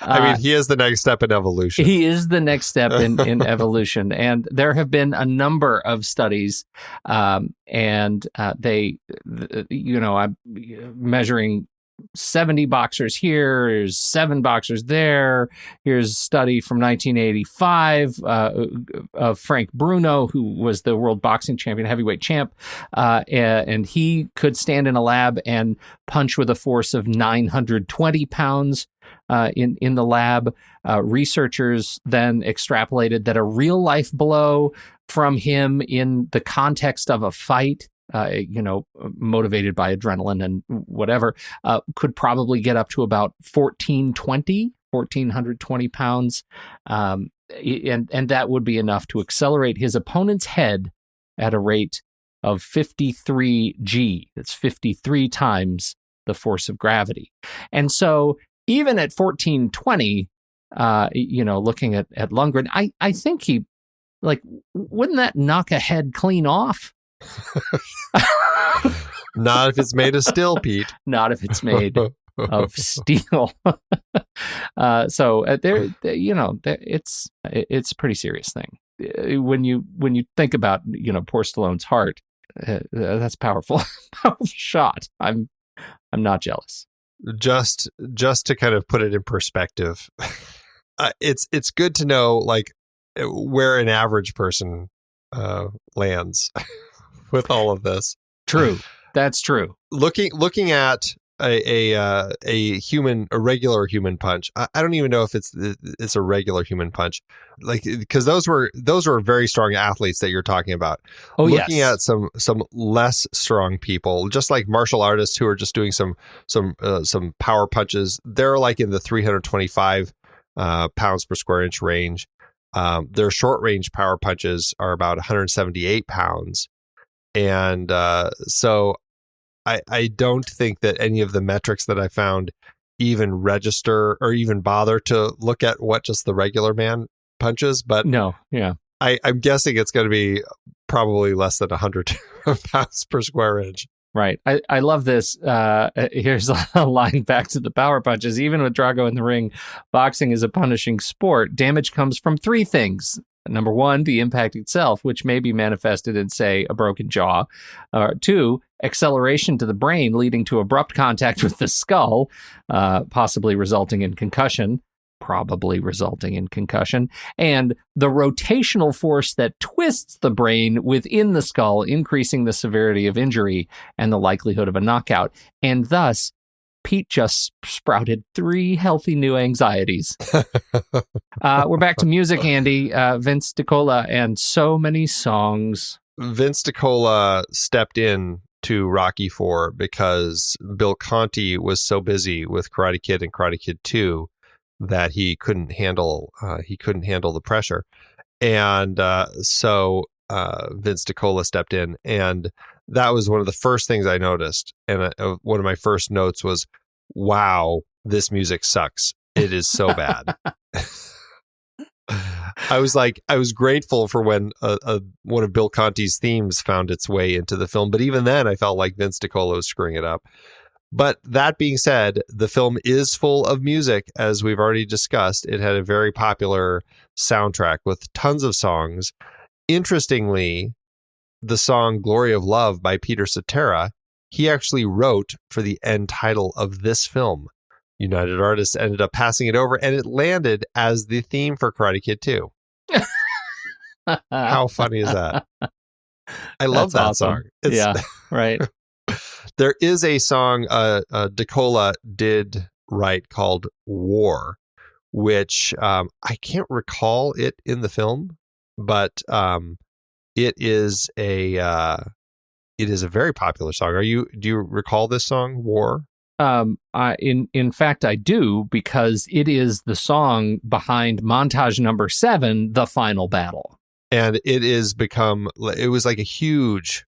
I mean, he is the next step in evolution. He is the next step in evolution. And there have been a number of studies, I'm measuring 70 boxers here, here's 7 boxers there. Here's a study from 1985 of Frank Bruno, who was the world boxing champion, heavyweight champ, and he could stand in a lab and punch with a force of 920 pounds. In the lab, researchers then extrapolated that a real life blow from him in the context of a fight, motivated by adrenaline and whatever, could probably get up to about 1,420 pounds. And that would be enough to accelerate his opponent's head at a rate of 53 G. That's 53 times the force of gravity. And so even at 1420, looking at Lundgren, I think he, wouldn't that knock a head clean off? Not if it's made of steel, Pete. Not if it's made of steel. So it's a pretty serious thing. When you think about poor Stallone's heart, that's powerful shot. I'm not jealous. Just to kind of put it in perspective, it's good to know where an average person lands with all of this. True, that's true. Looking at a regular human punch. I don't even know if it's a regular human punch, because those were very strong athletes that you're talking about. Oh, looking yes. at some less strong people, just like martial artists who are just doing some power punches. They're in the 325 pounds per square inch range. Their short range power punches are about 178 pounds, and so. I don't think that any of the metrics that I found even register or even bother to look at what just the regular man punches. But no, yeah, I'm guessing it's going to be probably less than 100 pounds per square inch. Right. I love this. Here's a line back to the power punches. Even with Drago in the ring, boxing is a punishing sport. Damage comes from 3 things. Number 1, the impact itself, which may be manifested in, say, a broken jaw. 2, acceleration to the brain, leading to abrupt contact with the skull, possibly resulting in concussion. probably resulting in concussion, and the rotational force that twists the brain within the skull, increasing the severity of injury and the likelihood of a knockout. And thus, Pete just sprouted 3 healthy new anxieties. We're back to music, Andy. Vince DiCola and so many songs. Vince DiCola stepped in to Rocky IV because Bill Conti was so busy with Karate Kid and Karate Kid 2 that he couldn't handle the pressure, and so Vince DiCola stepped in, and that was one of the first things I noticed. And one of my first notes was, "Wow, this music sucks. It is so bad." I was grateful for when one of Bill Conti's themes found its way into the film, but even then I felt like Vince DiCola was screwing it up. But that being said, the film is full of music, as we've already discussed. It had a very popular soundtrack with tons of songs. Interestingly, the song Glory of Love by Peter Cetera, he actually wrote for the end title of this film. United Artists ended up passing it over, and it landed as the theme for Karate Kid 2. How funny is that? I love that awesome song. Yeah, right. There is a song DiCola did write called War, which I can't recall it in the film, but it is a very popular song. Do you recall this song, War? In fact, I do, because it is the song behind montage number 7, The Final Battle. And it was like a huge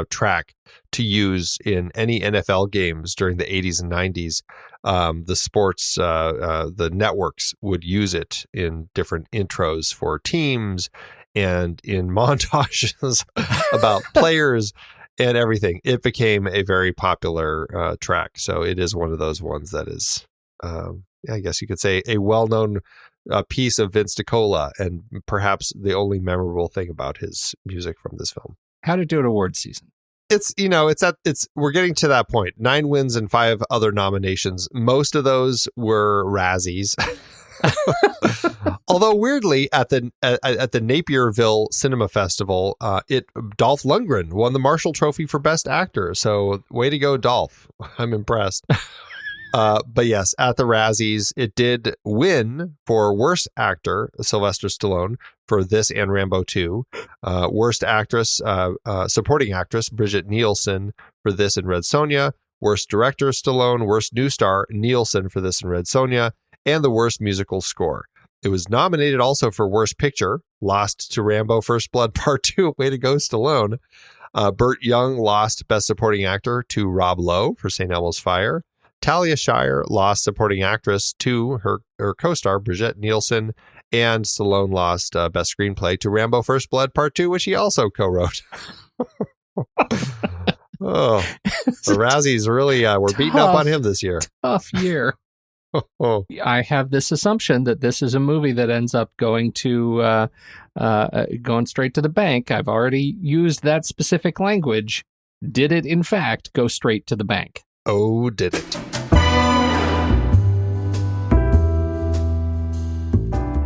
track to use in any NFL games during the 80s and 90s. The sports, the networks would use it in different intros for teams and in montages about players and everything. It became a very popular track. So it is one of those ones that is, I guess you could say, a well-known piece of Vince DiCola, and perhaps the only memorable thing about his music from this film. How to do it award season. We're getting to that point. 9 wins and 5 other nominations. Most of those were Razzies. Although weirdly, at the Napierville Cinema Festival, Dolph Lundgren won the Marshall Trophy for Best Actor. So way to go, Dolph! I'm impressed. But yes, at the Razzies, it did win for Worst Actor, Sylvester Stallone, for this and Rambo 2. Worst Actress, Supporting Actress, Brigitte Nielsen, for this and Red Sonja. Worst Director, Stallone. Worst New Star, Nielsen, for this and Red Sonja. And the Worst Musical Score. It was nominated also for Worst Picture, lost to Rambo First Blood Part 2. Way to go, Stallone. Burt Young lost Best Supporting Actor to Rob Lowe for St. Elmo's Fire. Talia Shire lost Supporting Actress to her co-star, Brigitte Nielsen. And Stallone lost Best Screenplay to Rambo First Blood Part 2, which he also co-wrote. Oh, the Razzies really were beating up on him this year. Tough year. I have this assumption that this is a movie that ends up going to going straight to the bank. I've already used that specific language. Did it, in fact, go straight to the bank? Oh, did it?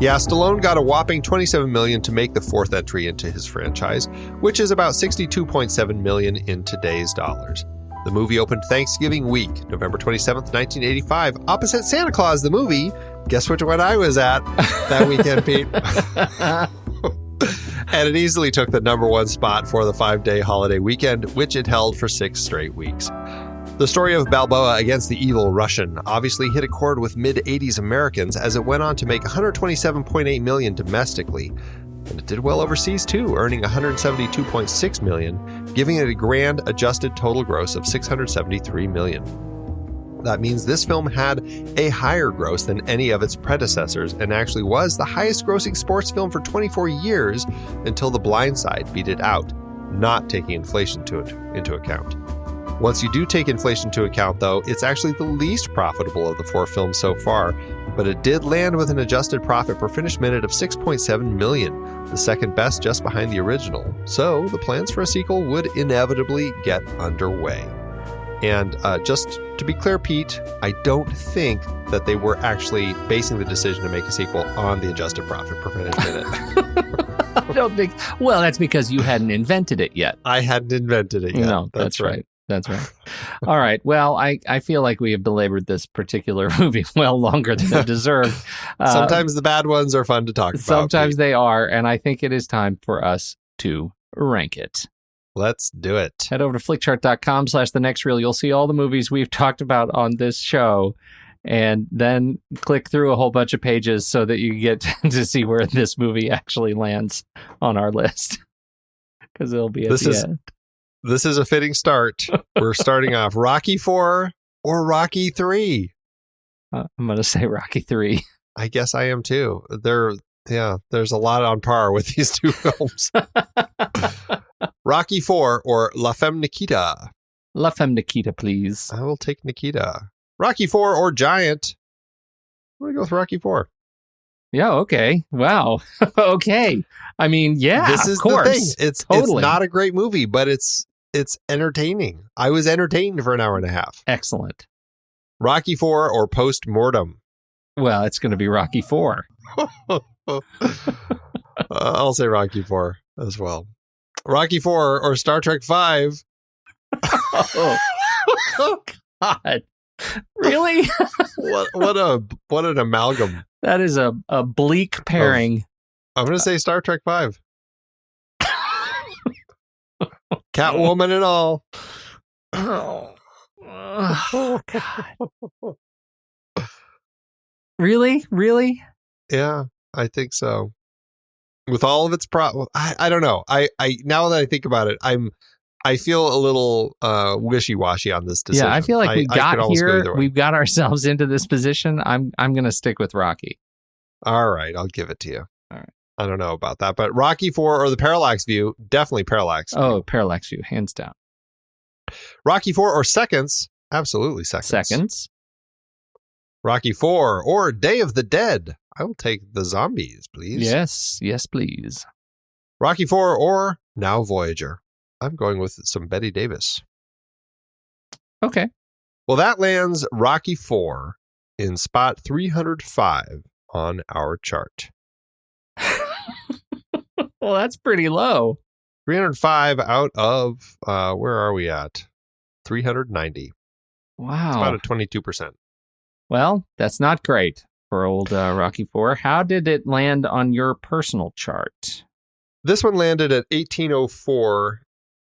Yeah, Stallone got a whopping $27 million to make the 4th entry into his franchise, which is about $62.7 million in today's dollars. The movie opened Thanksgiving week, November 27th, 1985, opposite Santa Claus, the movie. Guess which one I was at that weekend, Pete? And it easily took the number 1 spot for the 5-day holiday weekend, which it held for 6 straight weeks. The story of Balboa against the evil Russian obviously hit a chord with mid-80s Americans, as it went on to make $127.8 million domestically. And it did well overseas too, earning $172.6 million, giving it a grand adjusted total gross of $673 million. That means this film had a higher gross than any of its predecessors, and actually was the highest grossing sports film for 24 years until The Blind Side beat it out, not taking inflation into account. Once you do take inflation into account, though, it's actually the least profitable of the 4 films so far, but it did land with an adjusted profit per finished minute of $6.7 million, the second best just behind the original. So the plans for a sequel would inevitably get underway. And just to be clear, Pete, I don't think that they were actually basing the decision to make a sequel on the adjusted profit percentage in it. I don't think. Well, that's because you hadn't invented it yet. I hadn't invented it yet. No, that's right. That's right. All right. Well, I feel like we have belabored this particular movie well longer than it deserved. Sometimes the bad ones are fun to talk about. Sometimes they are, and I think it is time for us to rank it. Let's do it. Head over to flickchart.com/thenextreel. You'll see all the movies we've talked about on this show, and then click through a whole bunch of pages so that you get to see where this movie actually lands on our list. Because it'll be at the end. This is a fitting start. We're starting off Rocky 4 or Rocky 3. I'm going to say Rocky 3. I guess I am too. There's a lot on par with these two films. Rocky 4 or La Femme Nikita. La Femme Nikita, please. I will take Nikita. Rocky 4 or Giant. I'm going to go with Rocky 4. Yeah, okay. Wow. Okay. I mean, yeah, this is of course. The thing. It's not a great movie, but it's entertaining. I was entertained for an hour and a half. Excellent. Rocky 4 or Post-Mortem. Well, it's going to be Rocky 4. I'll say Rocky 4 as well. Rocky 4 or Star Trek 5. Oh, God. Really? what an amalgam. That is a bleak pairing. I'm going to say Star Trek 5. Catwoman and all. Oh, God. Really? Really? Yeah, I think so. With all of its I don't know. I now that I think about it, I feel a little wishy-washy on this decision. Yeah, I feel like we've got ourselves into this position. I'm going to stick with Rocky. All right, I'll give it to you. All right. I don't know about that, but Rocky 4 or the Parallax View, definitely Parallax View. Oh, Parallax View, hands down. Rocky 4 or Seconds, absolutely Seconds. Seconds. Rocky 4 or Day of the Dead. I will take the zombies, please. Yes, please. Rocky 4 or Now Voyager. I'm going with some Bette Davis. Okay. Well, that lands Rocky 4 in spot 305 on our chart. Well, that's pretty low. 305 out of, where are we at? 390. Wow. It's about a 22%. Well, that's not great for old Rocky 4. How did it land on your personal chart? This one landed at 1804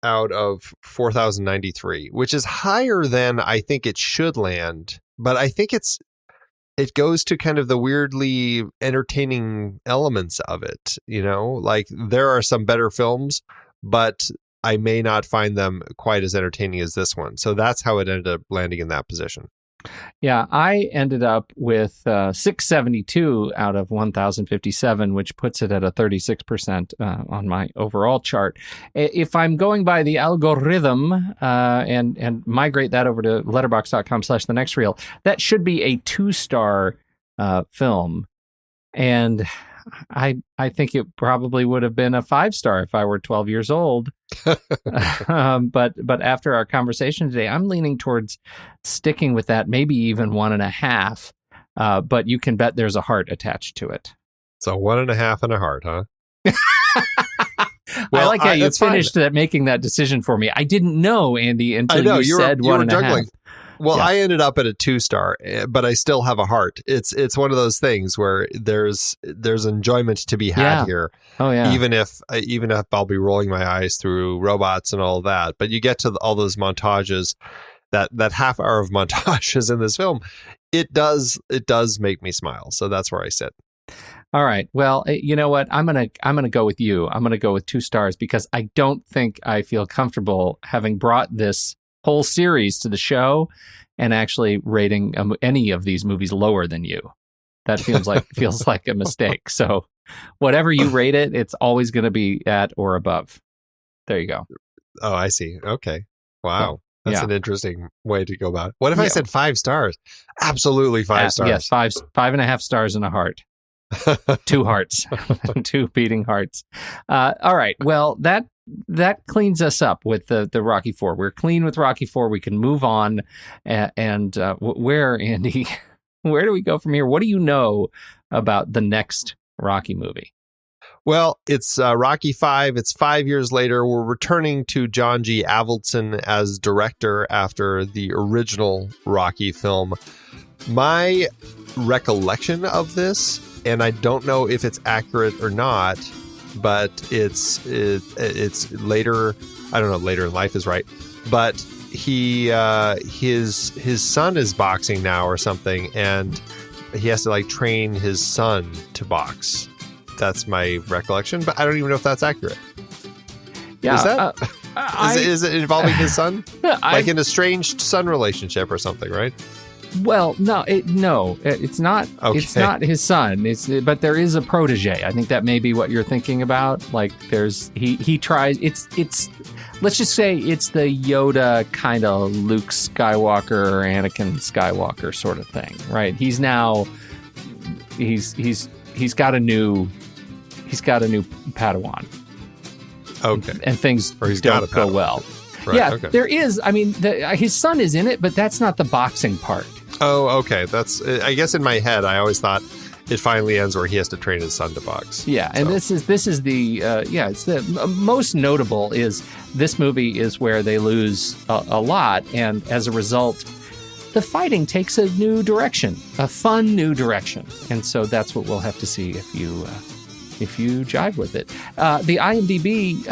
out of 4093, which is higher than I think it should land. But I think it goes to kind of the weirdly entertaining elements of it. You know, like there are some better films, but I may not find them quite as entertaining as this one. So that's how it ended up landing in that position. Yeah, I ended up with 672 out of 1,057, which puts it at a 36% on my overall chart. If I'm going by the algorithm and migrate that over to letterboxd.com/thenextreel, that should be a 2-star film. And I think it probably would have been a 5-star if I were 12 years old. But after our conversation today, I'm leaning towards sticking with that, maybe even 1.5. But you can bet there's a heart attached to it. So 1.5 and a heart, huh? Well, I like how you finished making that decision for me. I didn't know, Andy, until you said 1.5. Well, yeah. I ended up at a 2-star, but I still have a heart. It's one of those things where there's enjoyment to be had here. Oh yeah. Even if I'll be rolling my eyes through robots and all that, but you get to all those montages, that half hour of montages in this film, it does make me smile. So that's where I sit. All right. Well, you know what? I'm gonna go with you. I'm gonna go with 2 stars because I don't think I feel comfortable having brought this whole series to the show and actually rating any of these movies lower than you. That feels like a mistake. So whatever you rate it, it's always going to be at or above. There you go. Oh, I see. Okay. Wow. That's an interesting way to go about it. What if I said 5 stars? Absolutely 5 stars. Yes, 5.5 stars and a heart. 2 hearts. 2 beating hearts. All right. Well, that that cleans us up with the Rocky IV. We're clean with Rocky IV. We can move on. Where, Andy, where do we go from here? What do you know about the next Rocky movie? Well, it's Rocky V. It's 5 years later. We're returning to John G. Avildsen as director after the original Rocky film. My recollection of this, and I don't know if it's accurate or not, but it's later. I don't know. Later in life is right, but his son is boxing now or something, and he has to like train his son to box. That's my recollection, but I don't even know if that's accurate. Yeah, is that is it involving his son, like an estranged son relationship or something, right? Well, no, it's not. Okay. It's not his son. But there is a protege. I think that may be what you're thinking about. Like, he tries. It's. Let's just say it's the Yoda kind of Luke Skywalker or Anakin Skywalker sort of thing, right? He's now. He's got a new Padawan. Okay. And things don't go well. Right, yeah, okay. There is. I mean, his son is in it, but that's not the boxing part. Oh, okay. That's. I guess in my head, I always thought it finally ends where he has to train his son to box. Yeah, so. And this is the it's the most notable is this movie is where they lose a lot, and as a result, the fighting takes a new direction, a fun new direction, and so that's what we'll have to see if you jive with it. The IMDb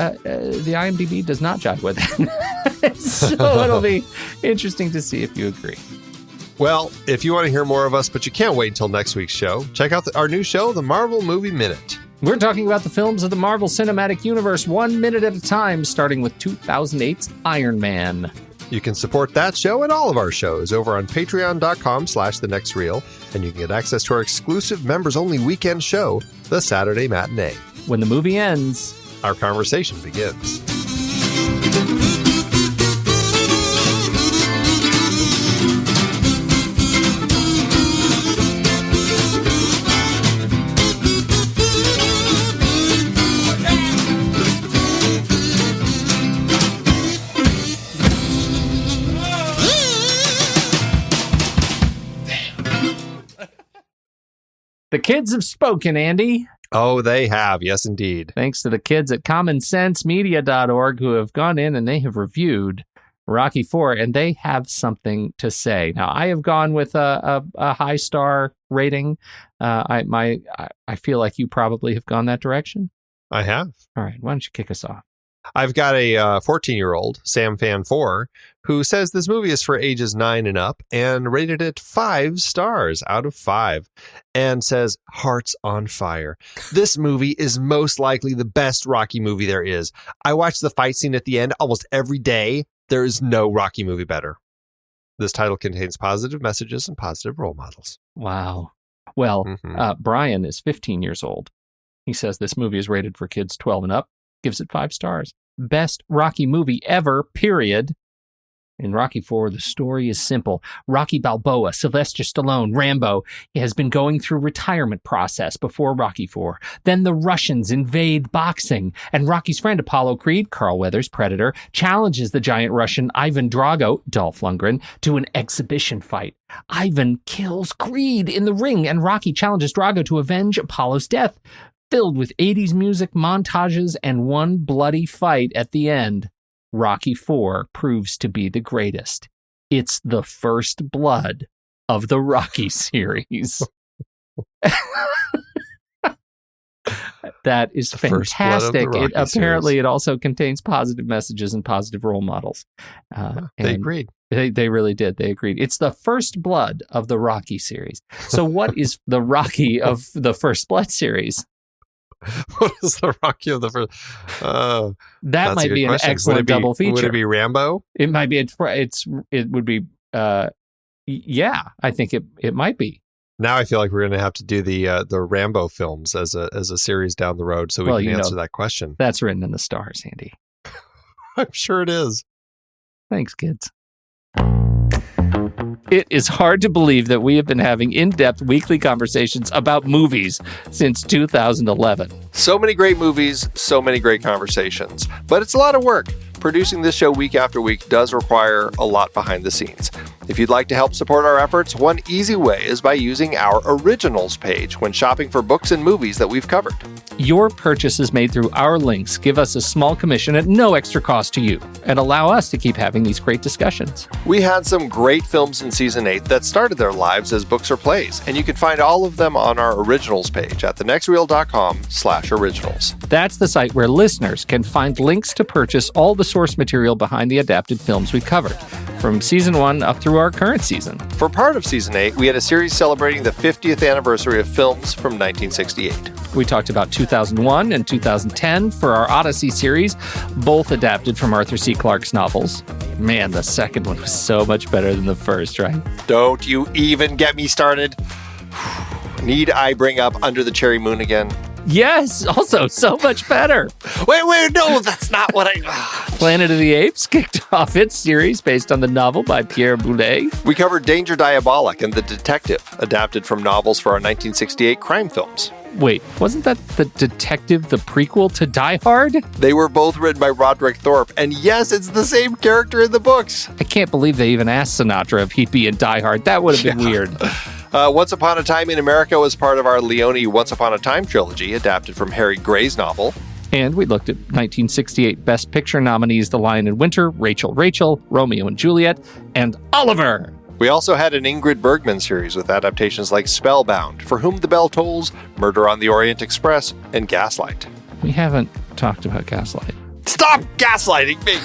does not jive with it, so it'll be interesting to see if you agree. Well, if you want to hear more of us, but you can't wait until next week's show, check out our new show, The Marvel Movie Minute. We're talking about the films of the Marvel Cinematic Universe 1 minute at a time, starting with 2008's Iron Man. You can support that show and all of our shows over on patreon.com/thenextreel, and you can get access to our exclusive members-only weekend show, The Saturday Matinee. When the movie ends, our conversation begins. The kids have spoken, Andy. Oh, they have. Yes, indeed. Thanks to the kids at commonsensemedia.org who have gone in and they have reviewed Rocky IV, and they have something to say. Now, I have gone with a high star rating. I feel like you probably have gone that direction. I have. All right. Why don't you kick us off? I've got a 14-year-old, Sam Fan 4, who says this movie is for ages 9 and up and rated it 5 stars out of 5 and says, hearts on fire. This movie is most likely the best Rocky movie there is. I watch the fight scene at the end almost every day. There is no Rocky movie better. This title contains positive messages and positive role models. Wow. Well, Brian is 15 years old. He says this movie is rated for kids 12 and up. Gives it 5 stars. Best Rocky movie ever, period. In Rocky IV, the story is simple. Rocky Balboa, Sylvester Stallone, Rambo, he has been going through retirement process before Rocky IV. Then the Russians invade boxing, and Rocky's friend Apollo Creed, Carl Weathers' Predator, challenges the giant Russian Ivan Drago, Dolph Lundgren, to an exhibition fight. Ivan kills Creed in the ring, and Rocky challenges Drago to avenge Apollo's death. Filled with 80s music, montages, and one bloody fight at the end, Rocky IV proves to be the greatest. It's the first blood of the Rocky series. That is fantastic. Apparently, it also contains positive messages and positive role models. They agreed. They really did. They agreed. It's the first blood of the Rocky series. So what is the Rocky of the First Blood series? What is the Rocky of the first? That might be an excellent double feature. Would it be Rambo? It might be. It would be. Yeah, I think it might be. Now I feel like we're going to have to do the Rambo films as a series down the road, so we can answer that question. That's written in the stars, Andy. I'm sure it is. Thanks, kids. It is hard to believe that we have been having in-depth weekly conversations about movies since 2011. So many great movies, so many great conversations. But it's a lot of work. Producing this show week after week does require a lot behind the scenes. If you'd like to help support our efforts, one easy way is by using our Originals page when shopping for books and movies that we've covered. Your purchases made through our links give us a small commission at no extra cost to you and allow us to keep having these great discussions. We had some great films in Season 8 that started their lives as books or plays, and you can find all of them on our Originals page at thenextreel.com/originals. That's the site where listeners can find links to purchase all the source material behind the adapted films we covered, from Season 1 up through our current season. For part of Season 8, we had a series celebrating the 50th anniversary of films from 1968. We talked about 2001 and 2010 for our Odyssey series, both adapted from Arthur C. Clarke's novels. Man, the second one was so much better than the first, right? Don't you even get me started. Need I bring up Under the Cherry Moon again? Yes, also so much better. Wait, no, that's not what I... Planet of the Apes kicked off its series based on the novel by Pierre Boulet. We covered Danger Diabolic and The Detective, adapted from novels for our 1968 crime films. Wait, wasn't that The Detective the prequel to Die Hard? They were both written by Roderick Thorpe, and yes, it's the same character in the books. I can't believe they even asked Sinatra if he'd be in Die Hard. That would have been weird. Once Upon a Time in America was part of our Leone Once Upon a Time trilogy, adapted from Harry Gray's novel. And we looked at 1968 Best Picture nominees The Lion in Winter, Rachel, Romeo and Juliet, and Oliver! We also had an Ingrid Bergman series with adaptations like Spellbound, For Whom the Bell Tolls, Murder on the Orient Express, and Gaslight. We haven't talked about Gaslight. Stop gaslighting me!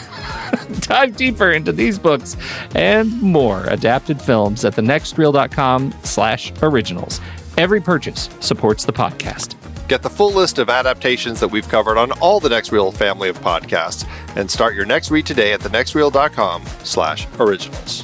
Dive deeper into these books and more adapted films at thenextreel.com/originals. Every purchase supports the podcast. Get the full list of adaptations that we've covered on all the Next Reel family of podcasts and start your next read today at thenextreel.com/originals.